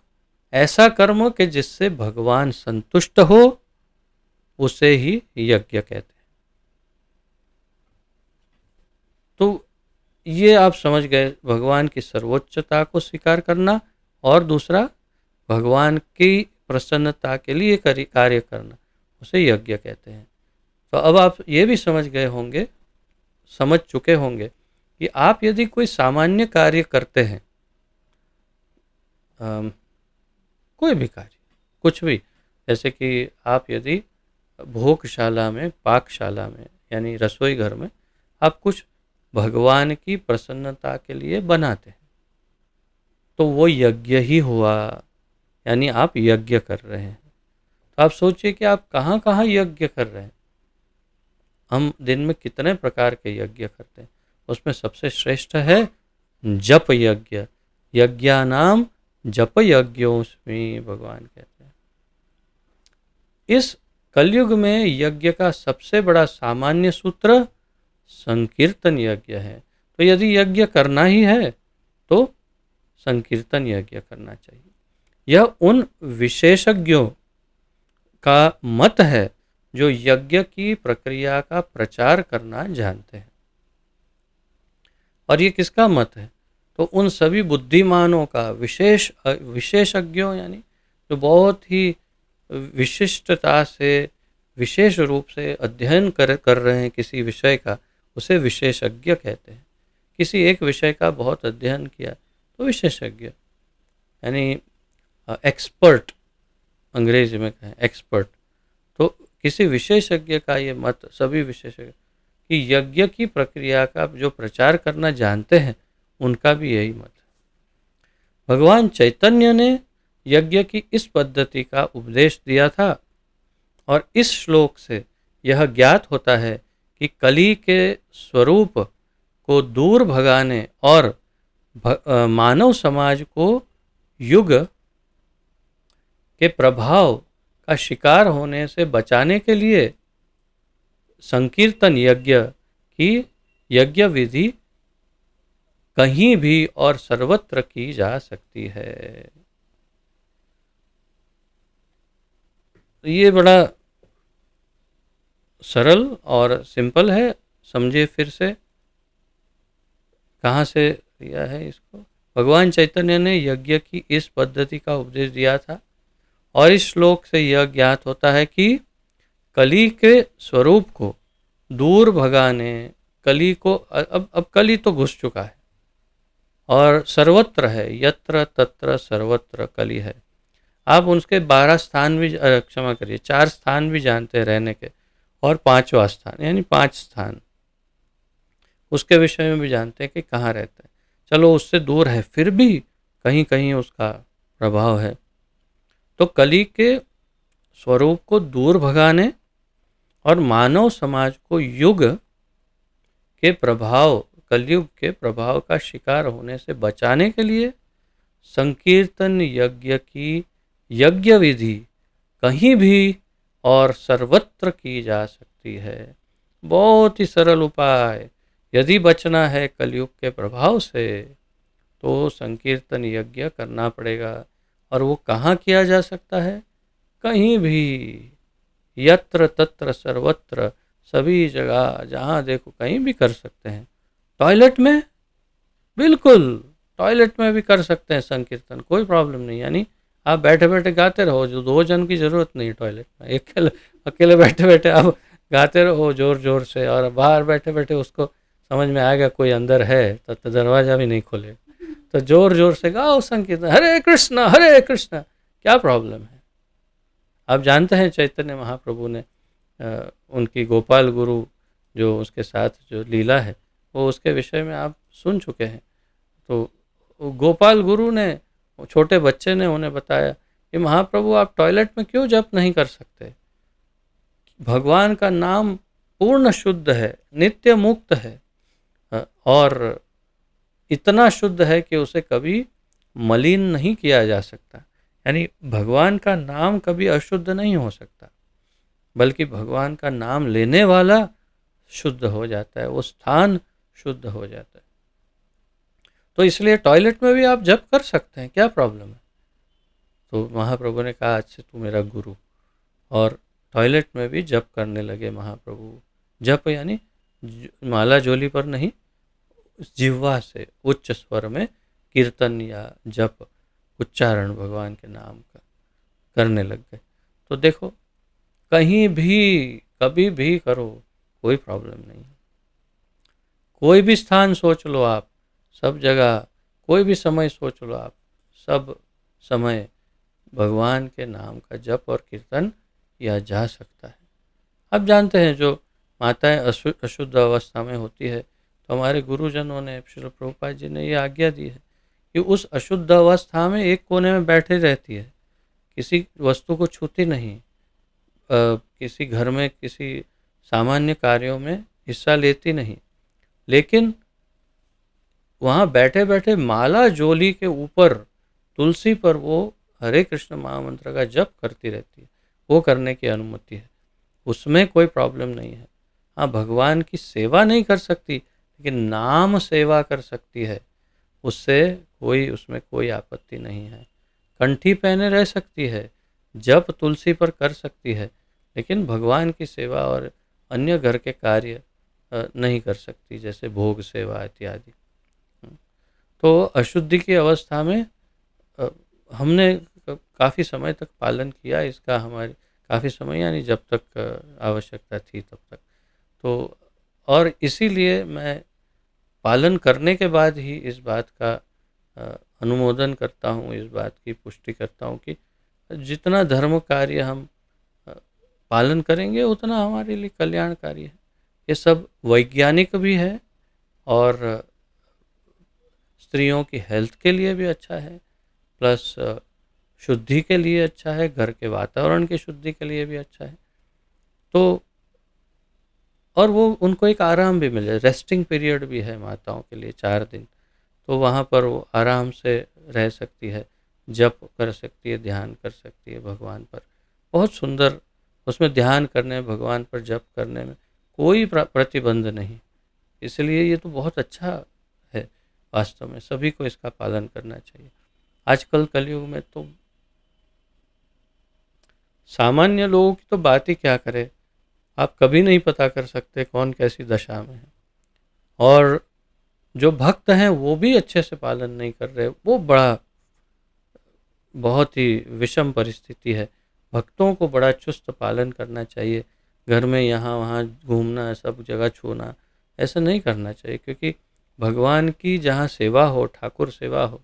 [SPEAKER 1] ऐसा कर्म कि जिससे भगवान संतुष्ट हो, उसे ही यज्ञ कहते हैं। तो ये आप समझ गए, भगवान की सर्वोच्चता को स्वीकार करना, और दूसरा भगवान की प्रसन्नता के लिए कार्य करना, उसे यज्ञ कहते हैं। तो अब आप ये भी समझ चुके होंगे कि आप यदि कोई सामान्य कार्य करते हैं, कोई भी कार्य, कुछ भी, जैसे कि आप यदि भोगशाला में, पाकशाला में, यानी रसोई घर में आप कुछ भगवान की प्रसन्नता के लिए बनाते हैं, तो वो यज्ञ ही हुआ, यानी आप यज्ञ कर रहे हैं। तो आप सोचिए कि आप कहाँ कहाँ यज्ञ कर रहे हैं। हम दिन में कितने प्रकार के यज्ञ करते हैं, उसमें सबसे श्रेष्ठ है जप यज्ञ। यज्ञानाम जप यज्ञोस्मि, भगवान कहते हैं। इस कलयुग में यज्ञ का सबसे बड़ा सामान्य सूत्र संकीर्तन यज्ञ है। तो यदि यज्ञ करना ही है तो संकीर्तन यज्ञ करना चाहिए। यह उन विशेषज्ञों का मत है जो यज्ञ की प्रक्रिया का प्रचार करना जानते हैं। और ये किसका मत है? तो उन सभी बुद्धिमानों का, विशेषज्ञों, यानी जो बहुत ही विशिष्टता से, विशेष रूप से अध्ययन कर रहे हैं किसी विषय का, उसे विशेषज्ञ कहते हैं। किसी एक विषय का बहुत अध्ययन किया तो विशेषज्ञ, यानी एक्सपर्ट, अंग्रेजी में कहें एक्सपर्ट। तो किसी विशेषज्ञ का ये मत, सभी विशेषज्ञ कि यज्ञ की प्रक्रिया का जो प्रचार करना जानते हैं, उनका भी यही मत है। भगवान चैतन्य ने यज्ञ की इस पद्धति का उपदेश दिया था, और इस श्लोक से यह ज्ञात होता है कि कली के स्वरूप को दूर भगाने और मानव समाज को युग के प्रभाव का शिकार होने से बचाने के लिए संकीर्तन यज्ञ की यज्ञ विधि कहीं भी और सर्वत्र की जा सकती है। ये बड़ा सरल और सिंपल है। समझिए फिर से, कहाँ से दिया है इसको। भगवान चैतन्य ने यज्ञ की इस पद्धति का उपदेश दिया था, और इस श्लोक से यह ज्ञात होता है कि कली के स्वरूप को दूर भगाने, कली को, अब कली तो घुस चुका है और सर्वत्र है, यत्र तत्र सर्वत्र कली है। आप उसके 12 स्थान भी, क्षमा करिए, 4 स्थान भी जानते हैं रहने के, और 5वां स्थान, यानी 5 स्थान उसके विषय में भी जानते हैं कि कहाँ रहता है। चलो उससे दूर है, फिर भी कहीं कहीं उसका प्रभाव है। तो कली के स्वरूप को दूर भगाने और मानव समाज को युग के प्रभाव, कलयुग के प्रभाव का शिकार होने से बचाने के लिए संकीर्तन यज्ञ की यज्ञ विधि कहीं भी और सर्वत्र की जा सकती है। बहुत ही सरल उपाय। यदि बचना है कलयुग के प्रभाव से, तो संकीर्तन यज्ञ करना पड़ेगा। और वो कहाँ किया जा सकता है? कहीं भी, यत्र तत्र सर्वत्र, सभी जगह, जहाँ देखो कहीं भी कर सकते हैं। टॉयलेट में, बिल्कुल टॉयलेट में भी कर सकते हैं संकीर्तन, कोई प्रॉब्लम नहीं। यानी आप बैठे बैठे गाते रहो, जो 2 जन की ज़रूरत नहीं टॉयलेट में, अकेले अकेले बैठे बैठे आप गाते रहो ज़ोर ज़ोर से, और बाहर बैठे बैठे उसको समझ में आएगा कोई अंदर है तो दरवाज़ा भी नहीं खोलेगा। तो ज़ोर ज़ोर से गाओ संकीर्तन, हरे कृष्ण, क्या प्रॉब्लम है? आप जानते हैं चैतन्य महाप्रभु ने उनकी गोपाल गुरु जो उसके साथ जो लीला है, वो उसके विषय में आप सुन चुके हैं। तो गोपाल गुरु ने, छोटे बच्चे ने उन्हें बताया कि महाप्रभु आप टॉयलेट में क्यों जप नहीं कर सकते? भगवान का नाम पूर्ण शुद्ध है, नित्य मुक्त है, और इतना शुद्ध है कि उसे कभी मलिन नहीं किया जा सकता। यानी भगवान का नाम कभी अशुद्ध नहीं हो सकता, बल्कि भगवान का नाम लेने वाला शुद्ध हो जाता है, वो स्थान शुद्ध हो जाता है। तो इसलिए टॉयलेट में भी आप जप कर सकते हैं, क्या प्रॉब्लम है? तो महाप्रभु ने कहा अच्छा तू मेरा गुरु, और टॉयलेट में भी जप करने लगे महाप्रभु। जप यानी माला जोली पर नहीं, जिह्वा से उच्च स्वर में कीर्तन या जप, उच्चारण भगवान के नाम का करने लग गए। तो देखो, कहीं भी कभी भी करो, कोई प्रॉब्लम नहीं है। कोई भी स्थान सोच लो आप, सब जगह, कोई भी समय सोच लो आप, सब समय भगवान के नाम का जप और कीर्तन किया जा सकता है। अब जानते हैं जो माताएं अशुद्ध अवस्था में होती है, तो हमारे गुरुजनों ने, श्रील प्रभुपाद जी ने ये आज्ञा दी है कि उस अशुद्ध अवस्था में एक कोने में बैठे रहती है, किसी वस्तु को छूती नहीं, किसी घर में किसी सामान्य कार्यों में हिस्सा लेती नहीं, लेकिन वहाँ बैठे बैठे माला जोली के ऊपर तुलसी पर वो हरे कृष्ण महामंत्र का जप करती रहती है। वो करने की अनुमति है, उसमें कोई प्रॉब्लम नहीं है। हाँ, भगवान की सेवा नहीं कर सकती, लेकिन नाम सेवा कर सकती है, उससे उसमें कोई आपत्ति नहीं है। कंठी पहने रह सकती है, जप तुलसी पर कर सकती है, लेकिन भगवान की सेवा और अन्य घर के कार्य नहीं कर सकती, जैसे भोग सेवा इत्यादि। तो अशुद्धि की अवस्था में हमने काफ़ी समय तक पालन किया इसका, हमारे काफ़ी समय यानी जब तक आवश्यकता थी तब तक। तो और इसीलिए मैं पालन करने के बाद ही इस बात का अनुमोदन करता हूँ, इस बात की पुष्टि करता हूँ कि जितना धर्म कार्य हम पालन करेंगे उतना हमारे लिए कल्याणकारी है। ये सब वैज्ञानिक भी है, और स्त्रियों की हेल्थ के लिए भी अच्छा है, प्लस शुद्धि के लिए अच्छा है, घर के वातावरण की शुद्धि के लिए भी अच्छा है। तो और वो उनको एक आराम भी मिले, रेस्टिंग पीरियड भी है माताओं के लिए 4 दिन, तो वहाँ पर वो आराम से रह सकती है, जप कर सकती है, ध्यान कर सकती है भगवान पर। बहुत सुंदर, उसमें ध्यान करने में, भगवान पर जप करने में कोई प्रतिबंध नहीं। इसलिए ये तो बहुत अच्छा है, वास्तव में सभी को इसका पालन करना चाहिए। आजकल कलयुग में तो सामान्य लोगों की तो बात ही क्या करें, आप कभी नहीं पता कर सकते कौन कैसी दशा में है, और जो भक्त हैं वो भी अच्छे से पालन नहीं कर रहे, वो बहुत ही विषम परिस्थिति है। भक्तों को बड़ा चुस्त पालन करना चाहिए, घर में यहाँ वहाँ घूमना, सब जगह छूना, ऐसा नहीं करना चाहिए, क्योंकि भगवान की जहाँ सेवा हो, ठाकुर सेवा हो,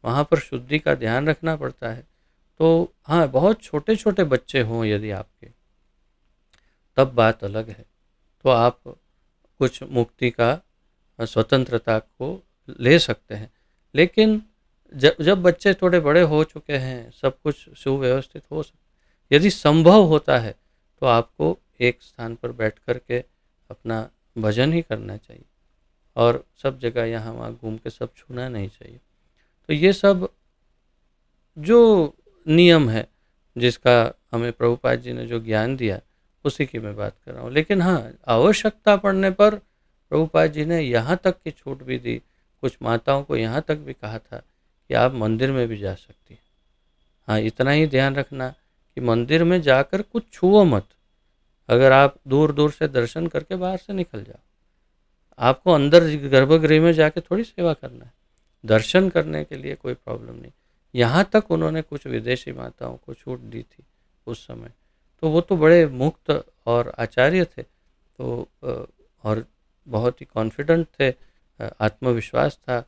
[SPEAKER 1] वहाँ पर शुद्धि का ध्यान रखना पड़ता है। तो हाँ, बहुत छोटे छोटे बच्चे हों यदि आपके, तब बात अलग है, तो आप कुछ मुक्ति का, स्वतंत्रता को ले सकते हैं। लेकिन जब जब बच्चे थोड़े बड़े हो चुके हैं, सब कुछ सुव्यवस्थित हो सकता, यदि संभव होता है तो आपको एक स्थान पर बैठ कर के अपना भजन ही करना चाहिए, और सब जगह यहाँ वहाँ घूम के सब छूना नहीं चाहिए। तो ये सब जो नियम है, जिसका हमें प्रभुपाद जी ने जो ज्ञान दिया, उसी की मैं बात कर रहा हूँ। लेकिन हाँ, आवश्यकता पड़ने पर प्रभुपाद जी ने यहाँ तक की छूट भी दी, कुछ माताओं को यहाँ तक भी कहा था कि आप मंदिर में भी जा सकती हैं। हाँ, इतना ही ध्यान रखना कि मंदिर में जाकर कुछ छुओ मत। अगर आप दूर दूर से दर्शन करके बाहर से निकल जाओ, आपको अंदर गर्भगृह में जाके थोड़ी सेवा करना है। दर्शन करने के लिए कोई प्रॉब्लम नहीं, यहाँ तक उन्होंने कुछ विदेशी माताओं को छूट दी थी उस समय। तो वो तो बड़े मुक्त और आचार्य थे, तो और बहुत ही कॉन्फिडेंट थे, आत्मविश्वास था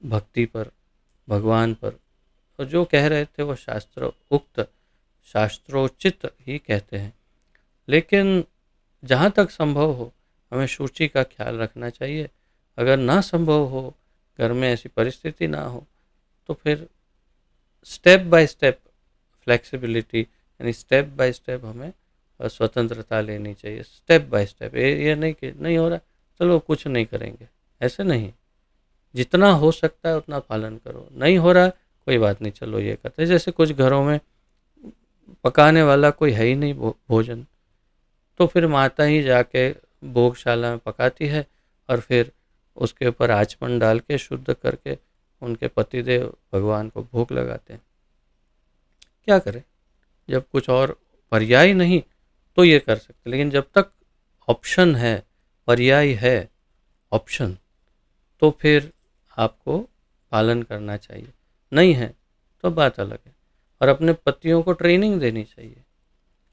[SPEAKER 1] भक्ति पर, भगवान पर। और जो कह रहे थे वो शास्त्रोचित ही कहते हैं। लेकिन जहाँ तक संभव हो हमें शुचि का ख्याल रखना चाहिए। अगर ना संभव हो, घर में ऐसी परिस्थिति ना हो, तो फिर स्टेप बाय स्टेप फ्लेक्सिबिलिटी, यानी स्टेप बाय स्टेप हमें स्वतंत्रता लेनी चाहिए। स्टेप बाय स्टेप, ये नहीं कि नहीं हो रहा चलो कुछ नहीं करेंगे, ऐसे नहीं। जितना हो सकता है उतना पालन करो, नहीं हो रहा कोई बात नहीं, चलो ये करते। जैसे कुछ घरों में पकाने वाला कोई है ही नहीं भोजन, तो फिर माता ही जाके भोगशाला में पकाती है और फिर उसके ऊपर आचमन डाल के शुद्ध करके उनके पतिदेव भगवान को भोग लगाते हैं। क्या करें, जब कुछ और पर्याय नहीं तो ये कर सकते, लेकिन जब तक ऑप्शन है, पर्याय है, ऑप्शन, तो फिर आपको पालन करना चाहिए। नहीं है तो बात अलग है। और अपने पतियों को ट्रेनिंग देनी चाहिए।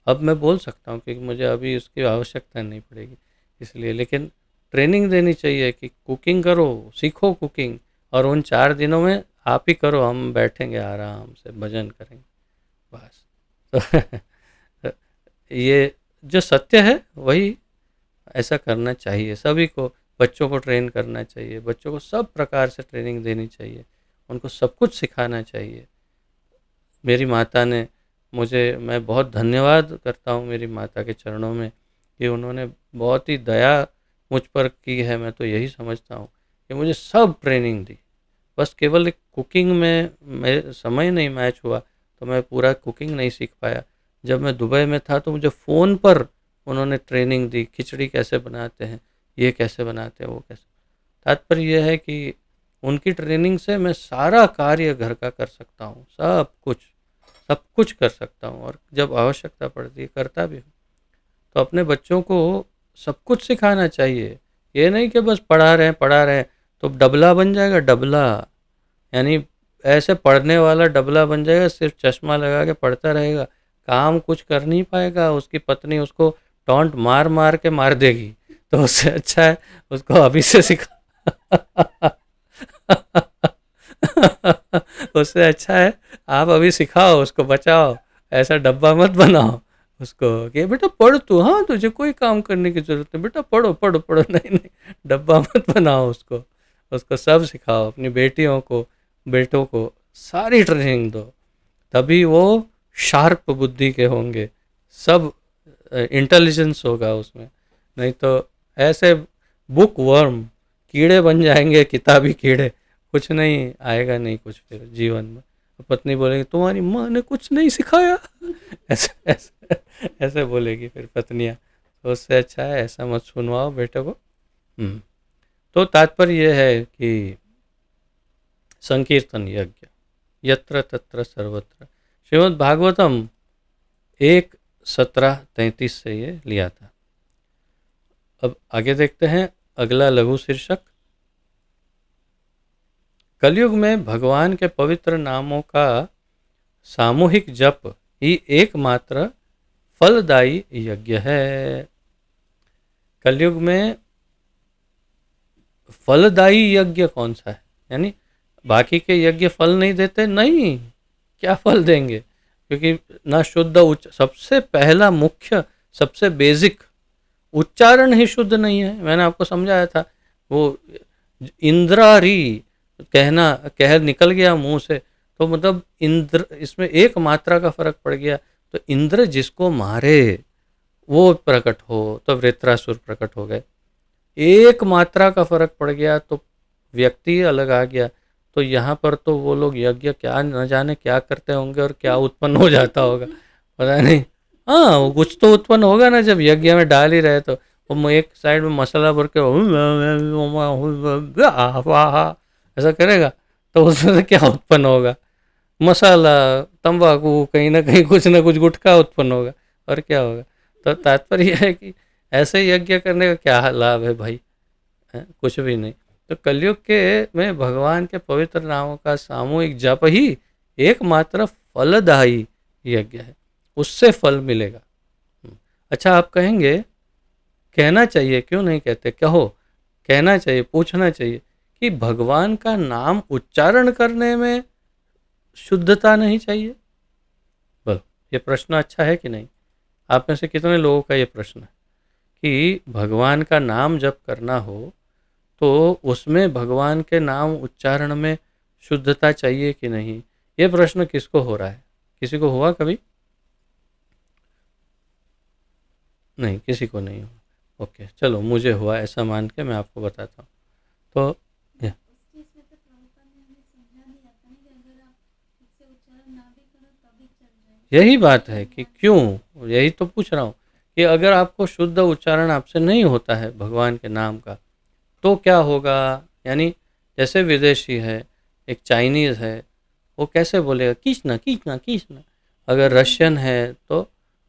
[SPEAKER 1] अब मैं बोल सकता हूँ कि मुझे अभी उसकी आवश्यकता नहीं पड़ेगी इसलिए, लेकिन ट्रेनिंग देनी चाहिए कि कुकिंग करो, सीखो कुकिंग, और उन 4 दिनों में आप ही करो, हम बैठेंगे आराम से भजन करेंगे बस। तो ये जो सत्य है वही ऐसा करना चाहिए सभी को। बच्चों को ट्रेन करना चाहिए, बच्चों को सब प्रकार से ट्रेनिंग देनी चाहिए, उनको सब कुछ सिखाना चाहिए। मेरी माता ने मुझे, मैं बहुत धन्यवाद करता हूँ मेरी माता के चरणों में कि उन्होंने बहुत ही दया मुझ पर की है। मैं तो यही समझता हूँ कि मुझे सब ट्रेनिंग दी, बस केवल एक कुकिंग में मेरे समय नहीं मैच हुआ तो मैं पूरा कुकिंग नहीं सीख पाया। जब मैं दुबई में था तो मुझे फ़ोन पर उन्होंने ट्रेनिंग दी, खिचड़ी कैसे बनाते हैं, ये कैसे बनाते हैं, वो कैसे। तात्पर्य यह है कि उनकी ट्रेनिंग से मैं सारा कार्य घर का कर सकता हूँ, सब कुछ कर सकता हूँ, और जब आवश्यकता पड़ती है करता भी हूँ। तो अपने बच्चों को सब कुछ सिखाना चाहिए। ये नहीं कि बस पढ़ा रहे हैं तो डबला बन जाएगा, डबला यानी ऐसे पढ़ने वाला डबला बन जाएगा, सिर्फ चश्मा लगा के पढ़ता रहेगा, काम कुछ कर नहीं पाएगा। उसकी पत्नी उसको टॉन्ट मार मार के मार देगी। तो उससे अच्छा है उसको अभी से सिखा उससे अच्छा है आप अभी सिखाओ, उसको बचाओ, ऐसा डब्बा मत बनाओ उसको कि बेटा पढ़ तू, हाँ तुझे कोई काम करने की जरूरत नहीं, बेटा पढ़ो पढ़ो पढ़ो। नहीं नहीं, डब्बा मत बनाओ उसको, उसको सब सिखाओ। अपनी बेटियों को, बेटों को सारी ट्रेनिंग दो, तभी वो शार्प बुद्धि के होंगे, सब इंटेलिजेंस होगा उसमें। नहीं तो ऐसे बुक वर्म, कीड़े बन जाएंगे, किताबी कीड़े, कुछ नहीं आएगा, नहीं कुछ फिर जीवन में। पत्नी बोलेगी तुम्हारी माँ ने कुछ नहीं सिखाया ऐसे ऐसे ऐसे बोलेगी फिर पत्नियाँ। तो उससे अच्छा है ऐसा मत सुनवाओ बेटे को। तो तात्पर्य यह है कि संकीर्तन यज्ञ यत्र तत्र सर्वत्र, श्रीमद् भागवतम 1:17-33 से ये लिया था। अब आगे देखते हैं अगला लघु शीर्षक। कलयुग में भगवान के पवित्र नामों का सामूहिक जप ही एकमात्र फलदायी यज्ञ है। कलयुग में फलदायी यज्ञ कौन सा है? यानी बाकी के यज्ञ फल नहीं देते, नहीं, क्या फल देंगे? क्योंकि ना शुद्ध सबसे पहला मुख्य, सबसे बेसिक उच्चारण ही शुद्ध नहीं है। मैंने आपको समझाया था, वो इंद्रारी कह निकल गया मुंह से, तो मतलब इंद्र, इसमें एक मात्रा का फर्क पड़ गया। तो इंद्र जिसको मारे वो प्रकट हो, तो वृत्रासुर प्रकट हो गए। एक मात्रा का फर्क पड़ गया तो व्यक्ति अलग आ गया। तो यहाँ पर तो वो लोग यज्ञ क्या न जाने क्या करते होंगे और क्या उत्पन्न हो जाता होगा पता नहीं। हाँ कुछ तो उत्पन्न होगा ना, जब यज्ञ में डाल ही रहे तो वो एक साइड में मसाला भर के ऐसा करेगा तो उसमें से क्या उत्पन्न होगा? मसाला, तंबाकू, कहीं ना कहीं कुछ ना कुछ गुटखा उत्पन्न होगा, और क्या होगा? तो तात्पर्य है कि ऐसे यज्ञ करने का क्या लाभ है भाई? कुछ भी नहीं। तो कलयुग के में भगवान के पवित्र नामों का सामूहिक जप ही एकमात्र फलदायी यज्ञ है, उससे फल मिलेगा। अच्छा, आप कहेंगे कहना चाहिए, क्यों नहीं कहते, कहो, कहना चाहिए, पूछना चाहिए कि भगवान का नाम उच्चारण करने में शुद्धता नहीं चाहिए? बोलो, ये प्रश्न अच्छा है कि नहीं? आप में से कितने लोगों का ये प्रश्न है कि भगवान का नाम जब करना हो तो उसमें भगवान के नाम उच्चारण में शुद्धता चाहिए कि नहीं? ये प्रश्न किसको हो रहा है? किसी को हुआ कभी? नहीं, किसी को नहीं हुआ। ओके, चलो, मुझे हुआ, ऐसा मान के मैं आपको बताता हूँ। तो यही बात है कि क्यों, यही तो पूछ रहा हूँ कि अगर आपको शुद्ध उच्चारण आपसे नहीं होता है भगवान के नाम का, तो क्या होगा? यानी जैसे विदेशी है, एक चाइनीज़ है, वो कैसे बोलेगा कृष्णा कृष्णा कृष्णा। अगर रशियन है तो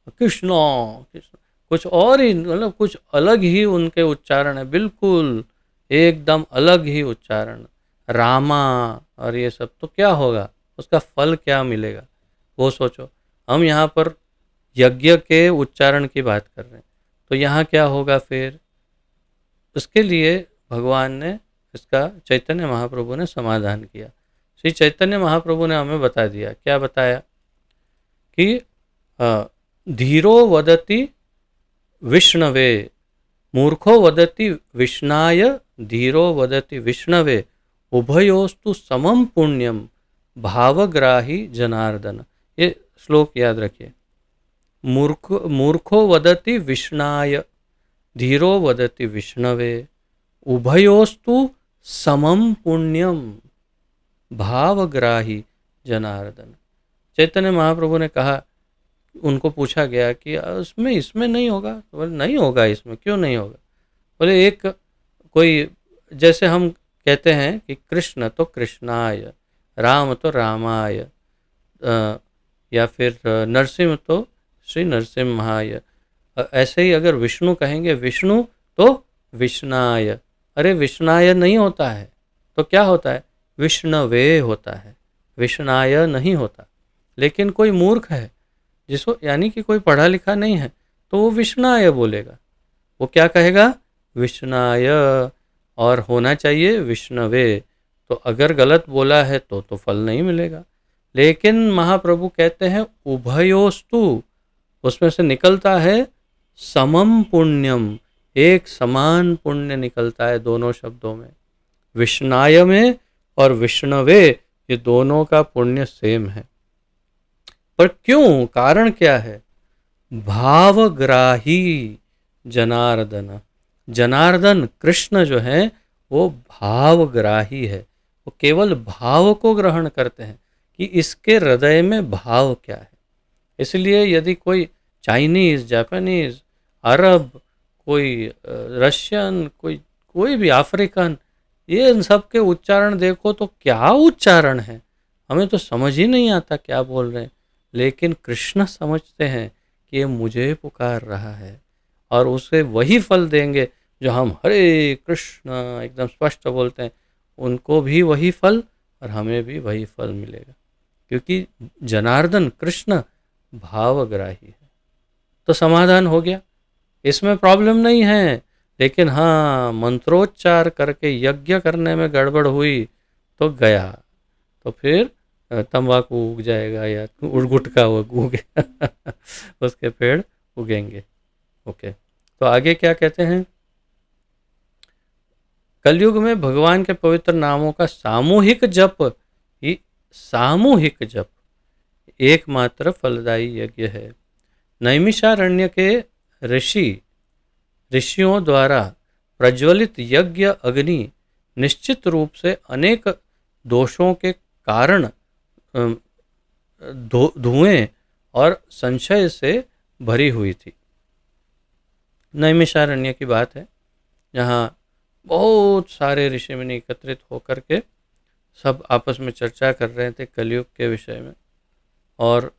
[SPEAKER 1] कृष्णो कृष्ण, कुछ और ही, मतलब कुछ अलग ही उनके उच्चारण है, बिल्कुल एकदम अलग ही उच्चारण। रामा और ये सब, तो क्या होगा, उसका फल क्या मिलेगा, वो सोचो। हम यहाँ पर यज्ञ के उच्चारण की बात कर रहे हैं, तो यहाँ क्या होगा फिर? उसके लिए भगवान ने, इसका चैतन्य महाप्रभु ने समाधान किया। श्री चैतन्य महाप्रभु ने हमें बता दिया, क्या बताया कि धीरो वदति विष्णवे, मूर्खो वदति विष्णाय, धीरो वदति विष्णवे, उभयोस्तु समम पुण्यम, भावग्राही जनार्दन। ये श्लोक याद रखिए। मूर्खो वदति विष्णाय, धीरो वदति विष्णवे, उभयोस्तु समम पुण्यम, भावग्राही जनार्दन। चैतन्य महाप्रभु ने कहा, उनको पूछा गया कि इसमें इसमें नहीं होगा? तो बोले नहीं होगा, इसमें क्यों नहीं होगा? बोले एक कोई, जैसे हम कहते हैं कि कृष्ण तो कृष्णाय, राम तो रामाय, या फिर नरसिंह तो श्री नरसिम्हाय, ऐसे ही अगर विष्णु कहेंगे विष्णु तो विष्णाय। अरे विष्णाय नहीं होता है, तो क्या होता है? विष्णवे होता है, विष्णाय नहीं होता। लेकिन कोई मूर्ख है, जिसको, यानी कि कोई पढ़ा लिखा नहीं है, तो वो विष्णाय बोलेगा। वो क्या कहेगा? विष्णाय, और होना चाहिए विष्णवे। तो अगर गलत बोला है तो फल नहीं मिलेगा। लेकिन महाप्रभु कहते हैं उभयोस्तु, उसमें से निकलता है समम पुण्यम, एक समान पुण्य निकलता है दोनों शब्दों में, विष्णाय में और विष्णवे, ये दोनों का पुण्य सेम है। पर क्यों, कारण क्या है? भावग्राही जनार्दन, जनार्दन कृष्ण जो है वो भावग्राही है, वो केवल भाव को ग्रहण करते हैं कि इसके हृदय में भाव क्या है। इसलिए यदि कोई चाइनीज़, जापानीज़, अरब, कोई रशियन, कोई कोई भी अफ्रीकन, ये इन सब के उच्चारण देखो तो क्या उच्चारण है, हमें तो समझ ही नहीं आता क्या बोल रहे हैं। लेकिन कृष्ण समझते हैं कि ये मुझे पुकार रहा है, और उसे वही फल देंगे जो हम हरे कृष्ण एकदम स्पष्ट बोलते हैं, उनको भी वही फल और हमें भी वही फल मिलेगा, क्योंकि जनार्दन कृष्ण भावग्राही है। तो समाधान हो गया, इसमें प्रॉब्लम नहीं है। लेकिन हाँ, मंत्रोच्चार करके यज्ञ करने में गड़बड़ हुई तो गया, तो फिर तंबाकू उग जाएगा या गुटखा उगेगा उसके पेड़ उगेंगे। ओके, तो आगे क्या कहते हैं? कलयुग में भगवान के पवित्र नामों का सामूहिक जप ही, सामूहिक जप एकमात्र फलदायी यज्ञ है। नैमिषारण्य के ऋषियों द्वारा प्रज्वलित यज्ञ अग्नि निश्चित रूप से अनेक दोषों के कारण धुएं और संशय से भरी हुई थी। नैमिषारण्य की बात है, जहाँ बहुत सारे ऋषि मुनि एकत्रित होकर के सब आपस में चर्चा कर रहे थे कलयुग के विषय में। और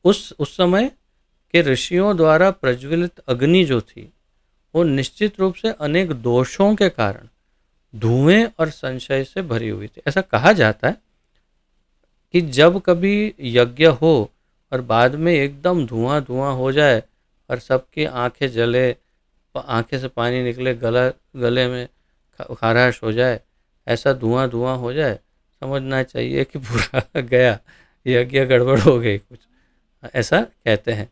[SPEAKER 1] उस समय के ऋषियों द्वारा प्रज्वलित अग्नि जो थी वो निश्चित रूप से अनेक दोषों के कारण धुएं और संशय से भरी हुई थी। ऐसा कहा जाता है कि जब कभी यज्ञ हो और बाद में एकदम धुआं धुआं हो जाए और सबकी आंखें जले, आंखें से पानी निकले, गले में खाराश हो जाए, ऐसा धुआं धुआं हो जाए, समझना चाहिए कि पूरा गया, यज्ञ गड़बड़ हो गई कुछ, ऐसा कहते हैं।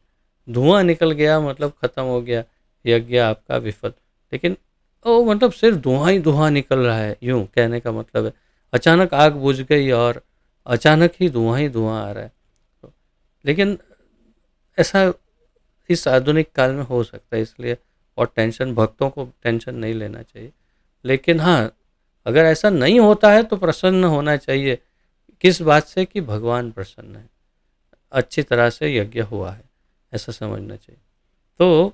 [SPEAKER 1] धुआं निकल गया मतलब खत्म हो गया, यज्ञ आपका विफल। लेकिन वो मतलब सिर्फ धुआं ही धुआं निकल रहा है, यूं कहने का मतलब है। अचानक आग बुझ गई और अचानक ही धुआं आ रहा है। लेकिन ऐसा इस आधुनिक काल में हो सकता है, इसलिए और टेंशन, भक्तों को टेंशन नहीं लेना चाहिए। लेकिन हाँ, अगर ऐसा नहीं होता है तो प्रसन्न होना चाहिए। किस बात से? कि भगवान प्रसन्न है, अच्छी तरह से यज्ञ हुआ है, ऐसा समझना चाहिए। तो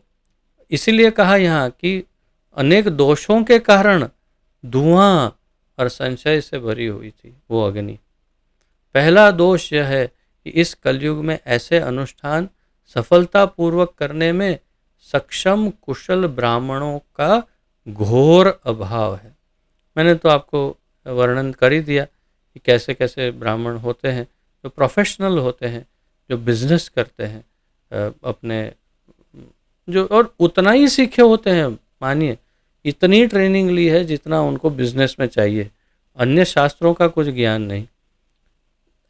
[SPEAKER 1] इसीलिए कहा यहाँ कि अनेक दोषों के कारण धुआं और संशय से भरी हुई थी वो अग्नि। पहला दोष यह है कि इस कलयुग में ऐसे अनुष्ठान सफलतापूर्वक करने में सक्षम कुशल ब्राह्मणों का घोर अभाव है। मैंने तो आपको वर्णन कर ही दिया कि कैसे कैसे ब्राह्मण होते हैं, जो प्रोफेशनल होते हैं, जो बिजनेस करते हैं अपने, जो और उतना ही सीखे होते हैं, मानिए इतनी ट्रेनिंग ली है जितना उनको बिजनेस में चाहिए, अन्य शास्त्रों का कुछ ज्ञान नहीं।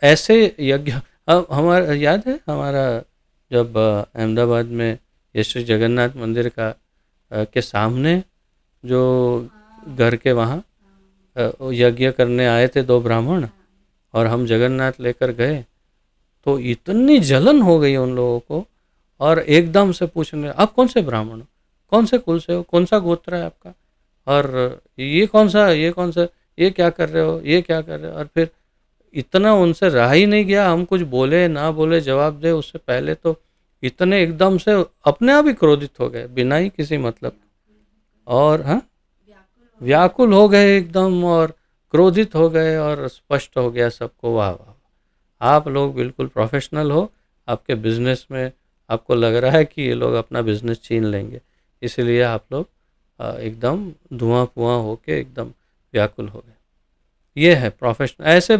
[SPEAKER 1] ऐसे यज्ञ, अब हमारा याद है, हमारा जब अहमदाबाद में ये श्री जगन्नाथ मंदिर का के सामने जो घर के वहाँ यज्ञ करने आए थे दो ब्राह्मण, और हम जगन्नाथ लेकर गए, तो इतनी जलन हो गई उन लोगों को, और एकदम से पूछने, आप कौन से ब्राह्मण हो, कौन से कुल से हो, कौन सा गोत्र है आपका, और ये कौन सा, ये कौन सा, ये क्या कर रहे हो, ये क्या कर रहे हो। और फिर इतना उनसे रहा ही नहीं गया, हम कुछ बोले ना बोले, जवाब दे उससे पहले तो इतने एकदम से अपने आप ही क्रोधित हो गए बिना ही किसी मतलब, और हाँ व्याकुल हो गए एकदम, और क्रोधित हो गए, और स्पष्ट हो गया सबको, वाह वाह, आप लोग बिल्कुल प्रोफेशनल हो, आपके बिजनेस में आपको लग रहा है कि ये लोग अपना बिजनेस छीन लेंगे, इसलिए आप लोग एकदम धुआं पुआं होके एकदम व्याकुल हो गए। ये है प्रोफेशनल, ऐसे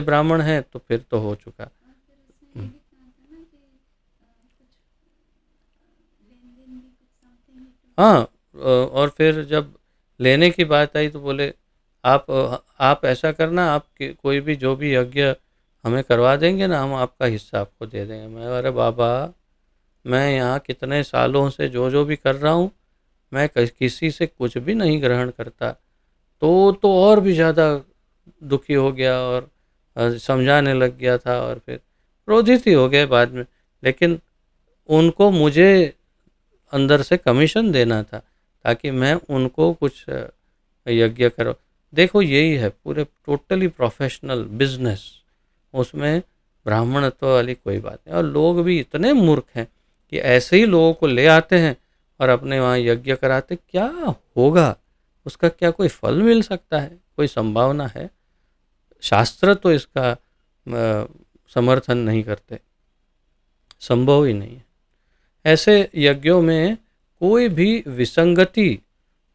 [SPEAKER 1] ब्राह्मण हैं तो फिर तो हो चुका। हम्म। हाँ, और फिर जब लेने की बात आई तो बोले आप ऐसा करना, आप कोई भी जो भी यज्ञ हमें करवा देंगे ना, हम आपका हिस्सा आपको दे देंगे। मैं, अरे बाबा, मैं यहाँ कितने सालों से जो जो भी कर रहा हूँ, मैं किसी से कुछ भी नहीं ग्रहण करता। तो और भी ज़्यादा दुखी हो गया, और समझाने लग गया था, और फिर क्रोधित ही हो गए बाद में। लेकिन उनको मुझे अंदर से कमीशन देना था, ताकि मैं उनको कुछ यज्ञ करो। देखो यही है पूरे टोटली प्रोफेशनल बिजनेस, उसमें ब्राह्मणत्व वाली कोई बात नहीं। और लोग भी इतने मूर्ख हैं कि ऐसे ही लोगों को ले आते हैं और अपने वहाँ यज्ञ कराते। क्या होगा उसका? क्या कोई फल मिल सकता है? कोई संभावना है? शास्त्र तो इसका समर्थन नहीं करते, संभव ही नहीं है। ऐसे यज्ञों में कोई भी विसंगति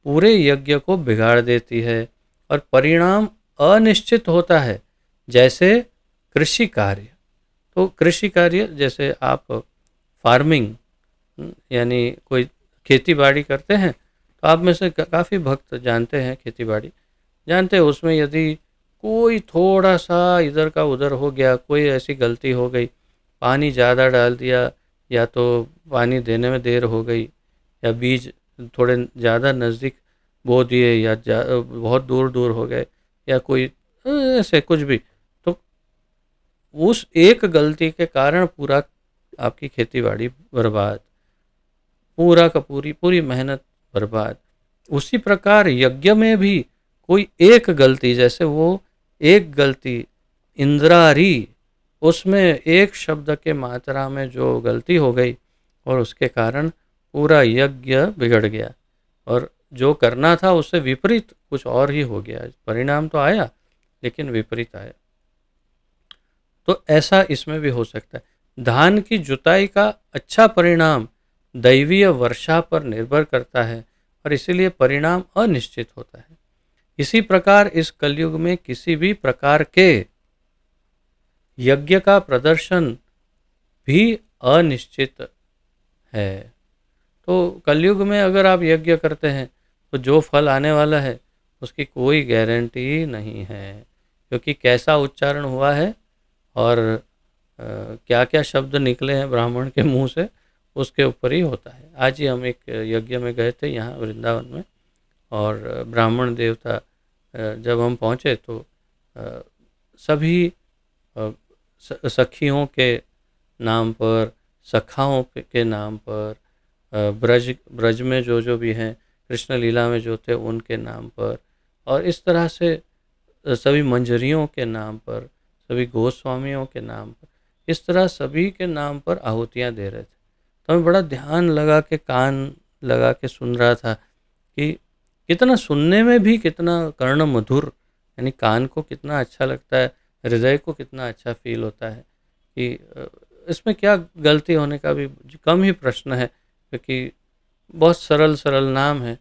[SPEAKER 1] पूरे यज्ञ को बिगाड़ देती है और परिणाम अनिश्चित होता है। जैसे कृषि कार्य, तो कृषि कार्य जैसे आप फार्मिंग, यानी कोई खेती बाड़ी करते हैं, तो आप में से काफ़ी भक्त जानते हैं, खेती बाड़ी जानते हैं, उसमें यदि कोई थोड़ा सा इधर का उधर हो गया, कोई ऐसी गलती हो गई, पानी ज़्यादा डाल दिया, या तो पानी देने में देर हो गई, या बीज थोड़े ज़्यादा नज़दीक बो दिए, या बहुत दूर दूर हो गए, या कोई ऐसे कुछ भी, तो उस एक गलती के कारण पूरा आपकी खेती बाड़ी बर्बाद, पूरा का पूरी पूरी मेहनत बर्बाद। उसी प्रकार यज्ञ में भी कोई एक गलती, जैसे वो एक गलती इंद्रारी, उसमें एक शब्द के मात्रा में जो गलती हो गई, और उसके कारण पूरा यज्ञ बिगड़ गया, और जो करना था उससे विपरीत कुछ और ही हो गया। परिणाम तो आया लेकिन विपरीत आया। तो ऐसा इसमें भी हो सकता है। धान की जुताई का अच्छा परिणाम दैवीय वर्षा पर निर्भर करता है, और इसीलिए परिणाम अनिश्चित होता है। इसी प्रकार इस कलयुग में किसी भी प्रकार के यज्ञ का प्रदर्शन भी अनिश्चित है। तो कलयुग में अगर आप यज्ञ करते हैं तो जो फल आने वाला है उसकी कोई गारंटी नहीं है, क्योंकि कैसा उच्चारण हुआ है और क्या क्या शब्द निकले हैं ब्राह्मण के मुंह से, उसके ऊपर ही होता है। आज ही हम एक यज्ञ में गए थे यहाँ वृंदावन में, और ब्राह्मण देवता जब हम पहुँचे तो सभी सखियों के नाम पर, सखाओं के नाम पर, ब्रज में जो जो भी हैं, कृष्ण लीला में जो थे उनके नाम पर, और इस तरह से सभी मंजरियों के नाम पर, सभी गोस्वामियों के नाम पर, इस तरह सभी के नाम पर आहुतियाँ दे रहे थे। तो हमें बड़ा ध्यान लगा के, कान लगा के सुन रहा था कि कितना सुनने में भी कितना कर्ण मधुर, यानी कान को कितना अच्छा लगता है, हृदय को कितना अच्छा फील होता है कि इसमें क्या गलती होने का भी कम ही प्रश्न है, क्योंकि बहुत सरल सरल नाम है।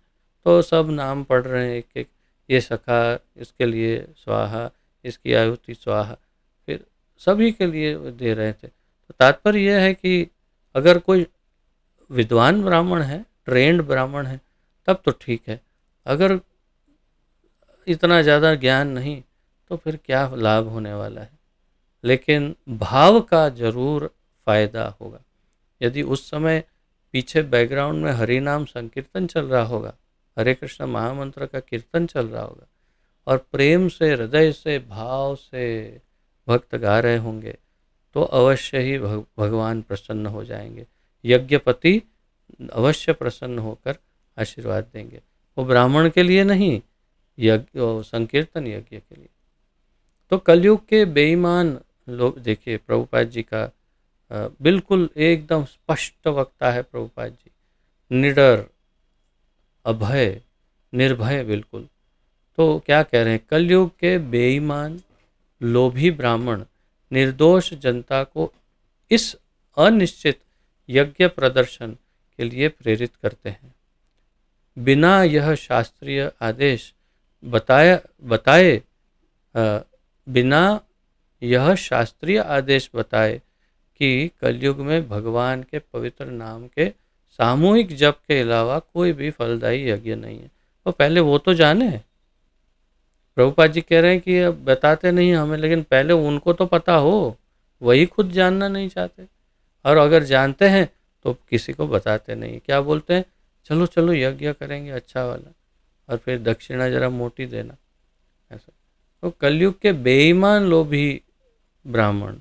[SPEAKER 1] तो सब नाम पढ़ रहे हैं एक एक, ये सखा इसके लिए स्वाहा, इसकी आहुति स्वाहा, फिर सभी के लिए दे रहे थे। तो तात्पर्य यह है कि अगर कोई विद्वान ब्राह्मण है, ट्रेंड ब्राह्मण है, तब तो ठीक है। अगर इतना ज़्यादा ज्ञान नहीं तो फिर क्या लाभ होने वाला है। लेकिन भाव का जरूर फायदा होगा। यदि उस समय पीछे बैकग्राउंड में हरि नाम संकीर्तन चल रहा होगा, हरे कृष्ण महामंत्र का कीर्तन चल रहा होगा, और प्रेम से, हृदय से, भाव से भक्त गा रहे होंगे, तो अवश्य ही भगवान प्रसन्न हो जाएंगे। यज्ञपति अवश्य प्रसन्न होकर आशीर्वाद देंगे। वो ब्राह्मण के लिए नहीं, यज्ञ संकीर्तन यज्ञ के लिए। तो कलयुग के बेईमान लोग, देखिए प्रभुपाद जी का बिल्कुल एकदम स्पष्ट वक्ता है प्रभुपाद जी, निडर, अभय, निर्भय बिल्कुल। तो क्या कह रहे हैं, कलयुग के बेईमान लोभी ब्राह्मण निर्दोष जनता को इस अनिश्चित यज्ञ प्रदर्शन के लिए प्रेरित करते हैं। बिना यह शास्त्रीय आदेश बताए बिना यह शास्त्रीय आदेश बताए कि कलयुग में भगवान के पवित्र नाम के सामूहिक जप के अलावा कोई भी फलदायी यज्ञ नहीं है। तो पहले वो तो जाने। प्रभुपाद जी कह रहे हैं कि अब बताते नहीं हमें, लेकिन पहले उनको तो पता हो, वही खुद जानना नहीं चाहते, और अगर जानते हैं तो किसी को बताते नहीं। क्या बोलते हैं, चलो चलो यज्ञ करेंगे अच्छा वाला, और फिर दक्षिणा जरा मोटी देना, ऐसा। तो कलयुग के बेईमान लोभी ब्राह्मण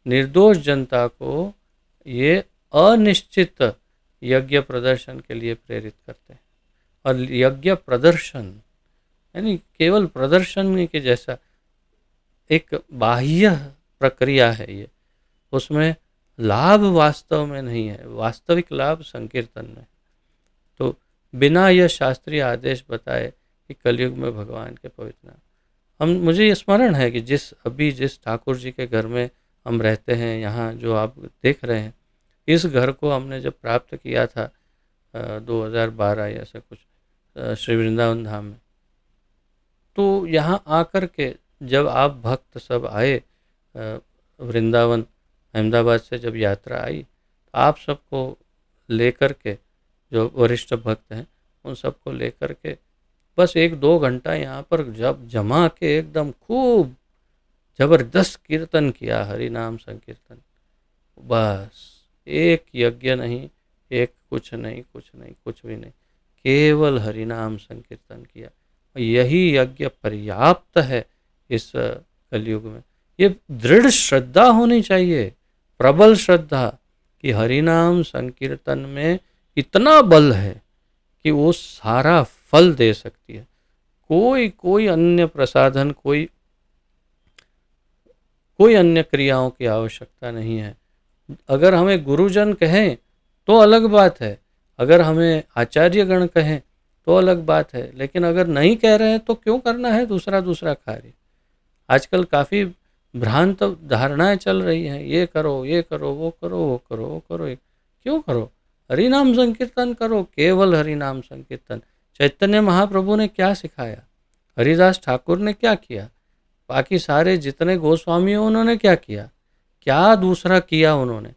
[SPEAKER 1] निर्दोष जनता को ये अनिश्चित यज्ञ प्रदर्शन के लिए प्रेरित करते हैं। और यज्ञ प्रदर्शन यानी केवल प्रदर्शन के जैसा एक बाह्य प्रक्रिया है ये, उसमें लाभ वास्तव में नहीं है, वास्तविक लाभ संकीर्तन में। तो बिना यह शास्त्रीय आदेश बताए कि कलयुग में भगवान के पवित्र नाम, मुझे ये स्मरण है कि जिस ठाकुर जी के घर में हम रहते हैं, यहाँ जो आप देख रहे हैं, इस घर को हमने जब प्राप्त किया था 2012 या ऐसा कुछ, श्री वृंदावन धाम में, तो यहाँ आकर के जब आप भक्त सब आए, वृंदावन अहमदाबाद से जब यात्रा आई, तो आप सबको लेकर के, जो वरिष्ठ भक्त हैं उन सबको लेकर के बस 1-2 घंटा यहाँ पर जब जमा के एकदम खूब जबरदस्त कीर्तन किया, हरि नाम संकीर्तन। बस एक यज्ञ नहीं, एक कुछ नहीं, कुछ भी नहीं, केवल हरि नाम संकीर्तन किया। यही यज्ञ पर्याप्त है इस कलयुग में। ये दृढ़ श्रद्धा होनी चाहिए, प्रबल श्रद्धा, कि हरि नाम संकीर्तन में इतना बल है कि वो सारा फल दे सकती है। कोई अन्य प्रसाधन, कोई अन्य क्रियाओं की आवश्यकता नहीं है। अगर हमें गुरुजन कहें तो अलग बात है, अगर हमें आचार्यगण कहें तो अलग बात है, लेकिन अगर नहीं कह रहे हैं तो क्यों करना है दूसरा कार्य। आजकल काफ़ी भ्रांत धारणाएं चल रही हैं, ये करो, वो करो, क्यों करो? हरि नाम संकीर्तन करो, केवल हरि नाम संकीर्तन। चैतन्य महाप्रभु ने क्या सिखाया, हरिदास ठाकुर ने क्या किया, बाकी सारे जितने गोस्वामी हैं उन्होंने क्या किया, क्या दूसरा किया उन्होंने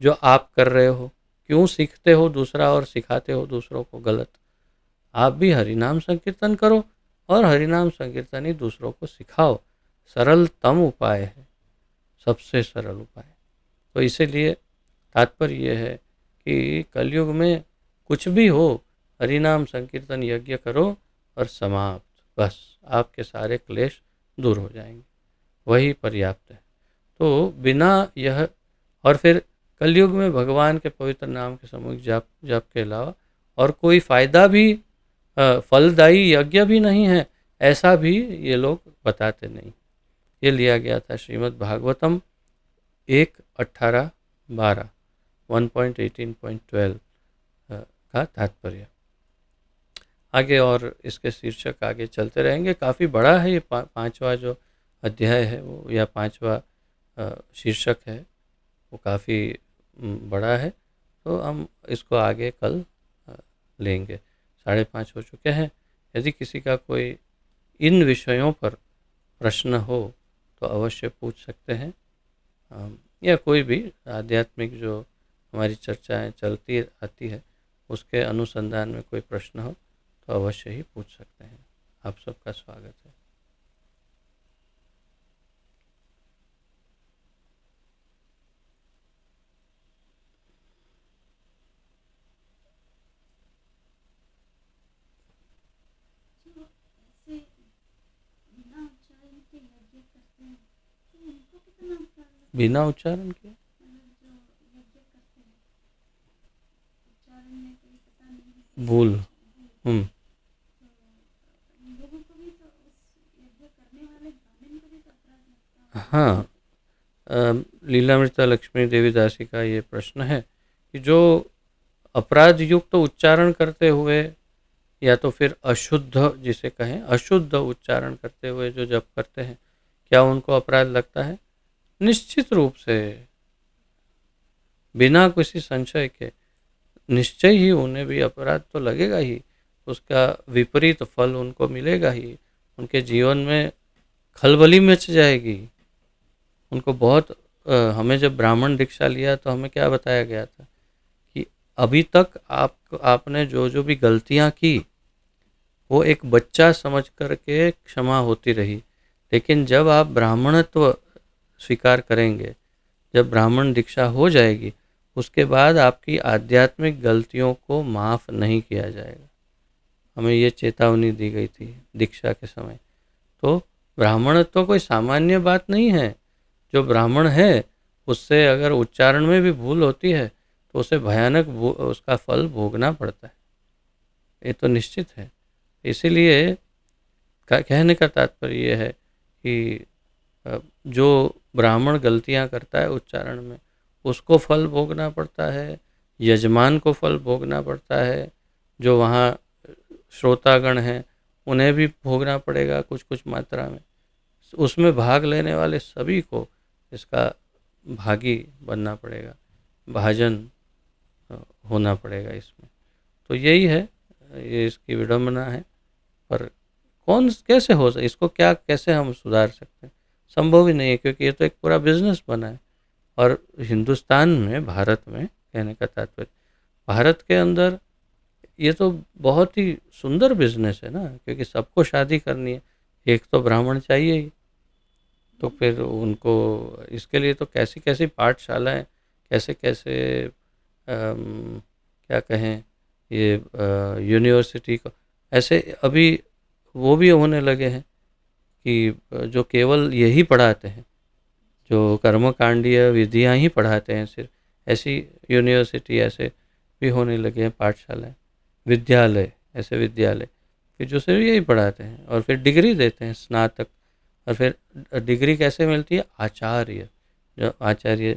[SPEAKER 1] जो आप कर रहे हो? क्यों सीखते हो दूसरा और सिखाते हो दूसरों को गलत? आप भी हरिनाम संकीर्तन करो और हरिनाम संकीर्तन ही दूसरों को सिखाओ। सरलतम उपाय है, सबसे सरल उपाय। तो इसीलिए तात्पर्य ये है कि कलयुग में कुछ भी हो, हरिनाम संकीर्तन यज्ञ करो और समाप्त, बस आपके सारे क्लेश दूर हो जाएंगे, वही पर्याप्त है। तो बिना यह, और फिर कलयुग में भगवान के पवित्र नाम के सामूहिक जाप जाप के अलावा और कोई फायदा भी, फलदायी यज्ञ भी नहीं है, ऐसा भी ये लोग बताते नहीं। ये लिया गया था श्रीमद् भागवतम 1:18-12 1.18.12 का तात्पर्य। आगे और इसके शीर्षक आगे चलते रहेंगे। काफ़ी बड़ा है ये पांचवा जो अध्याय है वो, या पांचवा शीर्षक है वो काफ़ी बड़ा है। तो हम इसको आगे कल लेंगे। 5:30 हो चुके हैं। यदि किसी का कोई इन विषयों पर प्रश्न हो तो अवश्य पूछ सकते हैं, या कोई भी आध्यात्मिक जो हमारी चर्चाएं चलती आती है उसके अनुसंधान में कोई प्रश्न हो तो अवश्य ही पूछ सकते हैं। आप सबका स्वागत है। बिना उच्चारण के भूल। हाँ, लीलामृता लक्ष्मी देवी दासी का ये प्रश्न है कि जो अपराध युक्त तो उच्चारण करते हुए, या तो फिर अशुद्ध जिसे कहें अशुद्ध उच्चारण करते हुए जो जप करते हैं, क्या उनको अपराध लगता है? निश्चित रूप से, बिना किसी संशय के निश्चय ही उन्हें भी अपराध तो लगेगा ही, उसका विपरीत फल उनको मिलेगा ही। उनके जीवन में खलबली मच जाएगी। उनको बहुत हमें जब ब्राह्मण दीक्षा लिया तो हमें क्या बताया गया था कि अभी तक आपने जो जो भी गलतियां की वो एक बच्चा समझ करके क्षमा होती रही, लेकिन जब आप ब्राह्मणत्व स्वीकार करेंगे, जब ब्राह्मण दीक्षा हो जाएगी, उसके बाद आपकी आध्यात्मिक गलतियों को माफ़ नहीं किया जाएगा। हमें ये चेतावनी दी गई थी दीक्षा के समय। तो ब्राह्मणत्व कोई सामान्य बात नहीं है। जो ब्राह्मण है उससे अगर उच्चारण में भी भूल होती है तो उसे भयानक उसका फल भोगना पड़ता है, ये तो निश्चित है। इसीलिए कहने का तात्पर्य ये है कि जो ब्राह्मण गलतियां करता है उच्चारण में उसको फल भोगना पड़ता है, यजमान को फल भोगना पड़ता है, जो वहाँ श्रोतागण हैं उन्हें भी भोगना पड़ेगा कुछ कुछ मात्रा में, उसमें भाग लेने वाले सभी को इसका भागी बनना पड़ेगा, भाजन होना पड़ेगा इसमें। तो यही है, ये इसकी विडंबना है। पर कौन कैसे हो इसको क्या कैसे हम सुधार सकते हैं? संभव ही नहीं है, क्योंकि ये तो एक पूरा बिजनेस बना है। और हिंदुस्तान में, भारत में, कहने का तात्पर्य भारत के अंदर ये तो बहुत ही सुंदर बिजनेस है ना, क्योंकि सबको शादी करनी है, एक तो ब्राह्मण चाहिए ही। तो फिर उनको इसके लिए तो कैसी कैसी पाठशालाएं, कैसे कैसे क्या कहें ये यूनिवर्सिटी को ऐसे अभी वो भी होने लगे हैं कि जो केवल यही पढ़ाते हैं, जो कर्मकांडीय विधियां ही पढ़ाते हैं सिर्फ, ऐसी यूनिवर्सिटी ऐसे भी होने लगे हैं, पाठशालाएं, विद्यालय, ऐसे विद्यालय कि जो सिर्फ यही पढ़ाते हैं और फिर डिग्री देते हैं स्नातक। और फिर डिग्री कैसे मिलती है? आचार्य, जो आचार्य,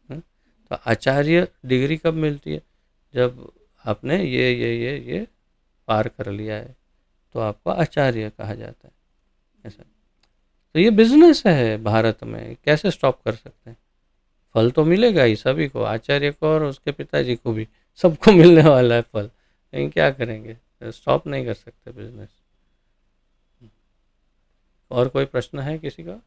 [SPEAKER 1] तो आचार्य डिग्री कब मिलती है? जब आपने ये पार कर लिया है तो आपको आचार्य कहा जाता है, ऐसा। तो ये बिजनेस है भारत में, कैसे स्टॉप कर सकते हैं? फल तो मिलेगा ही सभी को, आचार्य को और उसके पिताजी को भी, सबको मिलने वाला है फल, लेकिन क्या करेंगे? स्टॉप नहीं कर सकते बिजनेस। और कोई प्रश्न है किसी का?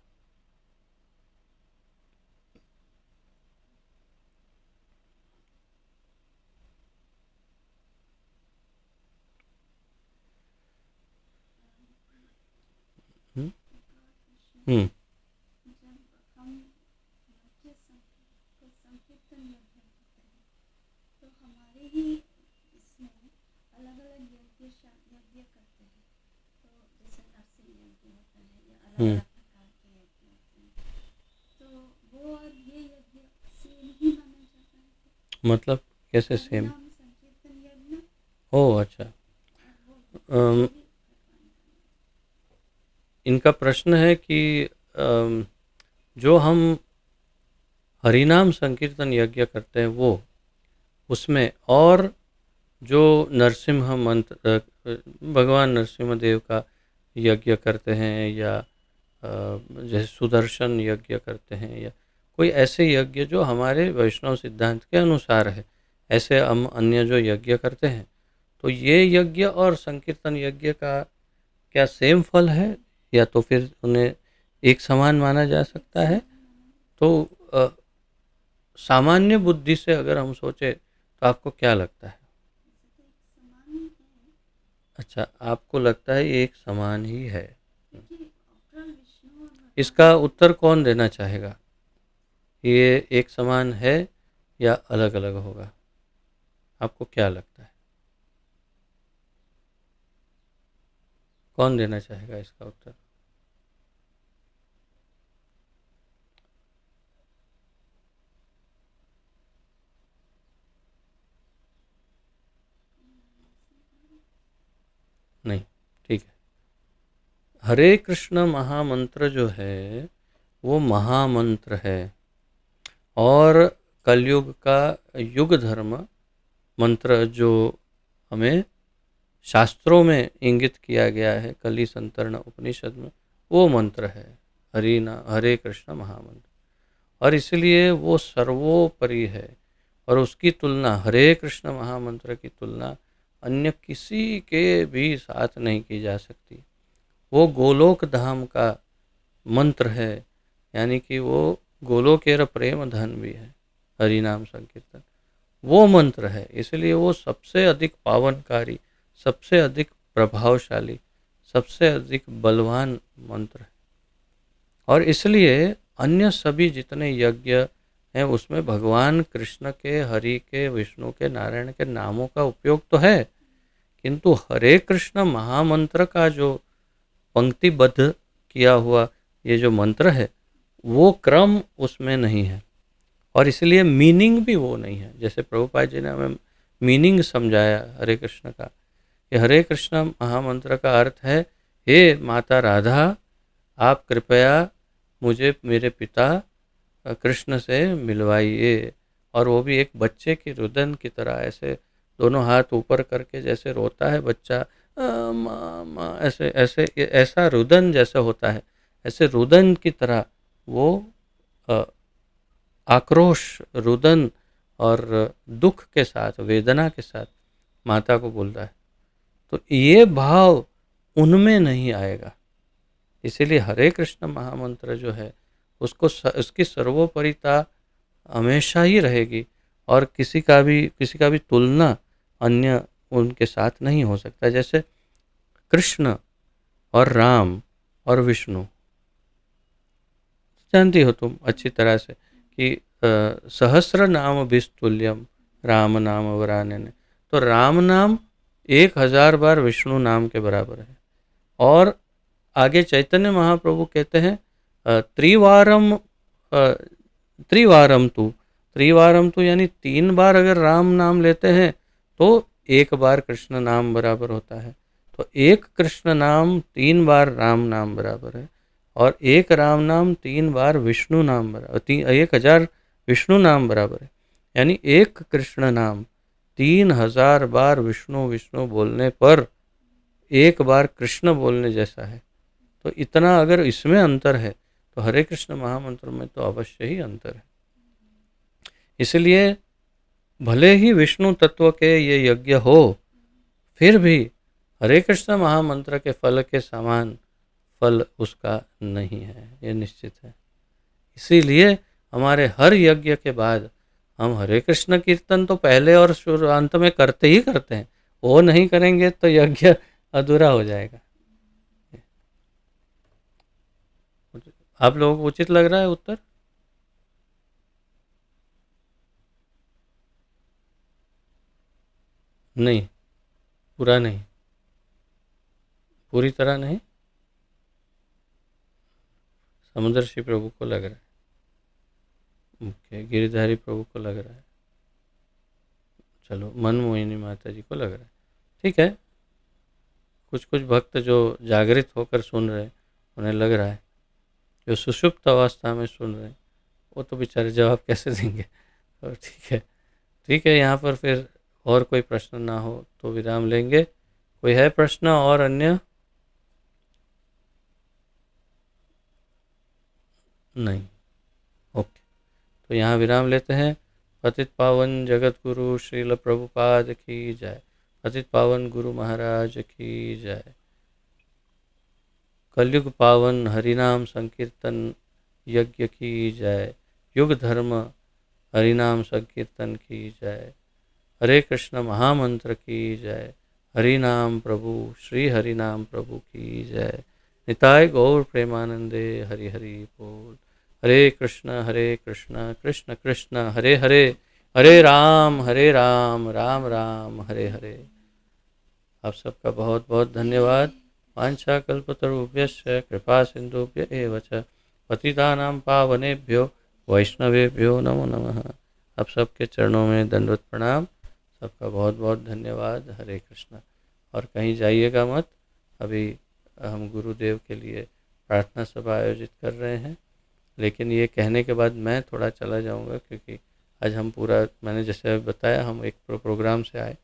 [SPEAKER 1] हम्म।
[SPEAKER 2] जब हम यज्ञ संकीर्तन यज्ञ करते हैं तो हमारे ही इसमें अलग अलग यज्ञ करते हैं। तो जैसे नरसिंह यज्ञ होता है या अलग
[SPEAKER 1] हम्म।
[SPEAKER 2] अलग प्रकार के यज्ञ होते हैं, तो वो और ये यज्ञ सेम ही माना जाता है।
[SPEAKER 1] मतलब कैसे सेम?
[SPEAKER 2] हरिनाम संकीर्तन यज्ञ
[SPEAKER 1] ओह अच्छा।
[SPEAKER 2] और वो
[SPEAKER 1] अम,
[SPEAKER 2] दूसरे भी भगवान का नाम।
[SPEAKER 1] इनका प्रश्न है कि जो हम हरिनाम संकीर्तन यज्ञ करते हैं वो, उसमें और जो नरसिम्हा मंत्र भगवान नरसिम्हा देव का यज्ञ करते हैं, या जैसे सुदर्शन यज्ञ करते हैं, या कोई ऐसे यज्ञ जो हमारे वैष्णव सिद्धांत के अनुसार है, ऐसे हम अन्य जो यज्ञ करते हैं, तो ये यज्ञ और संकीर्तन यज्ञ का क्या सेम फल है, या तो फिर उन्हें एक समान माना जा
[SPEAKER 2] एक
[SPEAKER 1] सकता है?
[SPEAKER 2] समान माना
[SPEAKER 1] तो सामान्य बुद्धि से अगर हम सोचे तो आपको क्या लगता है?
[SPEAKER 2] वैसे तो एक समान ही है,
[SPEAKER 1] अच्छा, आपको लगता है ये एक समान ही है।
[SPEAKER 2] क्योंकि आफ्टर विष्णु और
[SPEAKER 1] इसका
[SPEAKER 2] भगवान है।
[SPEAKER 1] उत्तर कौन देना चाहेगा? ये एक समान है या अलग अलग होगा? आपको क्या लगता है, कौन देना चाहेगा इसका उत्तर? नहीं, ठीक है। हरे कृष्ण महामंत्र जो है वो महामंत्र है, और कलयुग का युग धर्म मंत्र जो हमें शास्त्रों में इंगित किया गया है, कली संतरण उपनिषद में, वो मंत्र है हरे कृष्ण महामंत्र। और इसलिए वो सर्वोपरि है, और उसकी तुलना, हरे कृष्ण महामंत्र की तुलना अन्य किसी के भी साथ नहीं की जा सकती। वो गोलोक धाम का मंत्र है, यानी कि वो गोलोकेर प्रेम धन भी है। हरि नाम संकीर्तन वो मंत्र है, इसलिए वो सबसे अधिक पावनकारी, सबसे अधिक प्रभावशाली, सबसे अधिक बलवान मंत्र है। और इसलिए अन्य सभी जितने यज्ञ हैं उसमें भगवान कृष्ण के, हरि के, विष्णु के, नारायण के नामों का उपयोग तो है, किंतु हरे कृष्ण महामंत्र का जो पंक्तिबद्ध किया हुआ ये जो मंत्र है, वो क्रम उसमें नहीं है, और इसलिए मीनिंग भी वो नहीं है। जैसे प्रभुपाद जी ने हमें मीनिंग समझाया हरे कृष्ण का, कि हरे कृष्ण महामंत्र का अर्थ है, हे माता राधा, आप कृपया मुझे मेरे पिता कृष्ण से मिलवाइए। और वो भी एक बच्चे की रुदन की तरह, ऐसे दोनों हाथ ऊपर करके जैसे रोता है बच्चा, माँ माँ, ऐसे ऐसे ऐसा रुदन जैसे होता है, ऐसे रुदन की तरह वो अ, आक्रोश, रुदन और दुख के साथ, वेदना के साथ माता को बोलता है। तो ये भाव उनमें नहीं आएगा। इसीलिए हरे कृष्ण महामंत्र जो है उसको उसकी सर्वोपरिता हमेशा ही रहेगी, और किसी का भी तुलना अन्य उनके साथ नहीं हो सकता। जैसे कृष्ण और राम और विष्णु, जानती हो तुम अच्छी तरह से कि सहस्र नाम विस्तुल्यम राम नाम वरानने, तो राम नाम 1000 बार विष्णु नाम के बराबर है। और आगे चैतन्य महाप्रभु कहते हैं त्रिवारम त्रिवारम तू यानी 3 बार अगर राम नाम लेते हैं तो 1 बार कृष्ण नाम बराबर होता है। तो एक कृष्ण नाम 3 बार राम नाम बराबर है, और एक राम नाम 3 बार विष्णु नाम बराबर, 1000 विष्णु नाम बराबर है। यानी एक कृष्ण नाम 3000 बार विष्णु विष्णु बोलने पर 1 बार कृष्ण बोलने जैसा है। तो इतना अगर इसमें अंतर है, तो हरे कृष्ण महामंत्र में तो अवश्य ही अंतर है। इसलिए भले ही विष्णु तत्व के ये यज्ञ हो, फिर भी हरे कृष्ण महामंत्र के फल के समान फल उसका नहीं है, ये निश्चित है। इसीलिए हमारे हर यज्ञ के बाद हम हरे कृष्ण कीर्तन तो पहले और अंत में करते ही करते हैं। वो नहीं करेंगे तो यज्ञ अधूरा हो जाएगा। आप लोगों को उचित लग रहा है उत्तर? नहीं, पूरा नहीं, पूरी तरह नहीं। समुद्रश्री प्रभु को लग रहा है, ओके, गिरिधारी प्रभु को लग रहा है, चलो मनमोहिनी माता जी को लग रहा है, ठीक है। कुछ कुछ भक्त जो जागृत होकर सुन रहे हैं उन्हें लग रहा है, जो सुषुप्त अवस्था में सुन रहे हैं वो तो बेचारे जवाब कैसे देंगे। तो ठीक है, ठीक है। यहाँ पर फिर और कोई प्रश्न ना हो तो विराम लेंगे। कोई है प्रश्न और अन्य? नहीं, ओके, तो यहाँ विराम लेते हैं। पतित पावन जगत गुरु श्रील प्रभुपाद की जय। पतित पावन गुरु महाराज की जय। कलयुग पावन हरिनाम संकीर्तन यज्ञ की जय। युग धर्म हरिनाम संकीर्तन की जय। हरे कृष्ण महामंत्र की जय। हरि नाम प्रभु श्री हरि नाम प्रभु की जय। निताय गौर प्रेमानंदे हरि हरि बोल। हरे कृष्ण कृष्ण कृष्ण हरे हरे, हरे राम राम राम हरे हरे। आप सबका बहुत बहुत धन्यवाद। वाञ्छाकल्पतरुभ्यश्च कृपा सिन्धुभ्य एव च पतितानां पावनेभ्यो वैष्णवेभ्यो नमो नमः। आप सबके चरणों में दंडवत प्रणाम। सबका बहुत बहुत धन्यवाद। हरे कृष्ण। और कहीं जाइएगा मत, अभी हम गुरुदेव के लिए प्रार्थना सभा आयोजित कर रहे हैं। लेकिन ये कहने के बाद मैं थोड़ा चला जाऊंगा, क्योंकि आज हम पूरा, मैंने जैसे बताया, हम एक प्रोग्राम से आए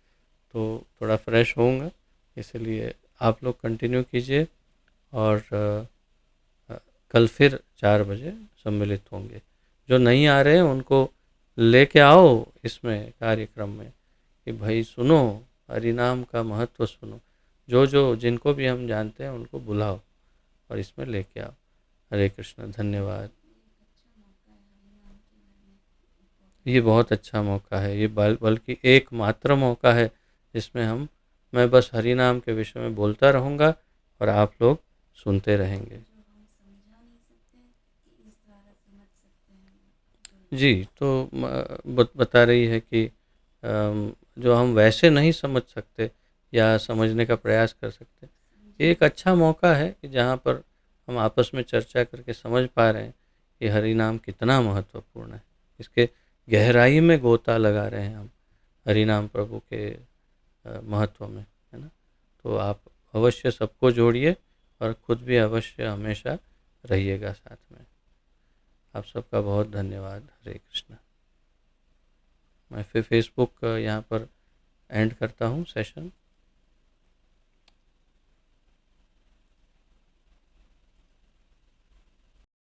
[SPEAKER 1] तो थोड़ा फ्रेश होऊंगा, इसलिए आप लोग कंटिन्यू कीजिए। और कल फिर 4 बजे सम्मिलित होंगे। जो नहीं आ रहे हैं उनको लेके आओ इसमें कार्यक्रम में, कि भाई सुनो, हरिनाम का महत्व सुनो। जो जो जिनको भी हम जानते हैं उनको बुलाओ और इसमें लेके आओ। हरे कृष्ण, धन्यवाद। ये बहुत अच्छा मौका है, ये बल्कि एकमात्र मौका है जिसमें मैं बस हरि नाम के विषय में बोलता रहूँगा और आप लोग सुनते रहेंगे। जी, तो बता रही है कि जो हम वैसे नहीं समझ सकते या समझने का प्रयास कर सकते, ये एक अच्छा मौका है कि जहाँ पर हम आपस में चर्चा करके समझ पा रहे हैं कि हरि नाम कितना महत्वपूर्ण है। इसके गहराई में गोता लगा रहे हैं हम हरि नाम प्रभु के महत्व में, है ना। तो आप अवश्य सबको जोड़िए और खुद भी अवश्य हमेशा रहिएगा साथ में। आप सबका बहुत धन्यवाद। हरे कृष्ण। मैं फिर फेसबुक यहाँ पर एंड करता हूँ सेशन।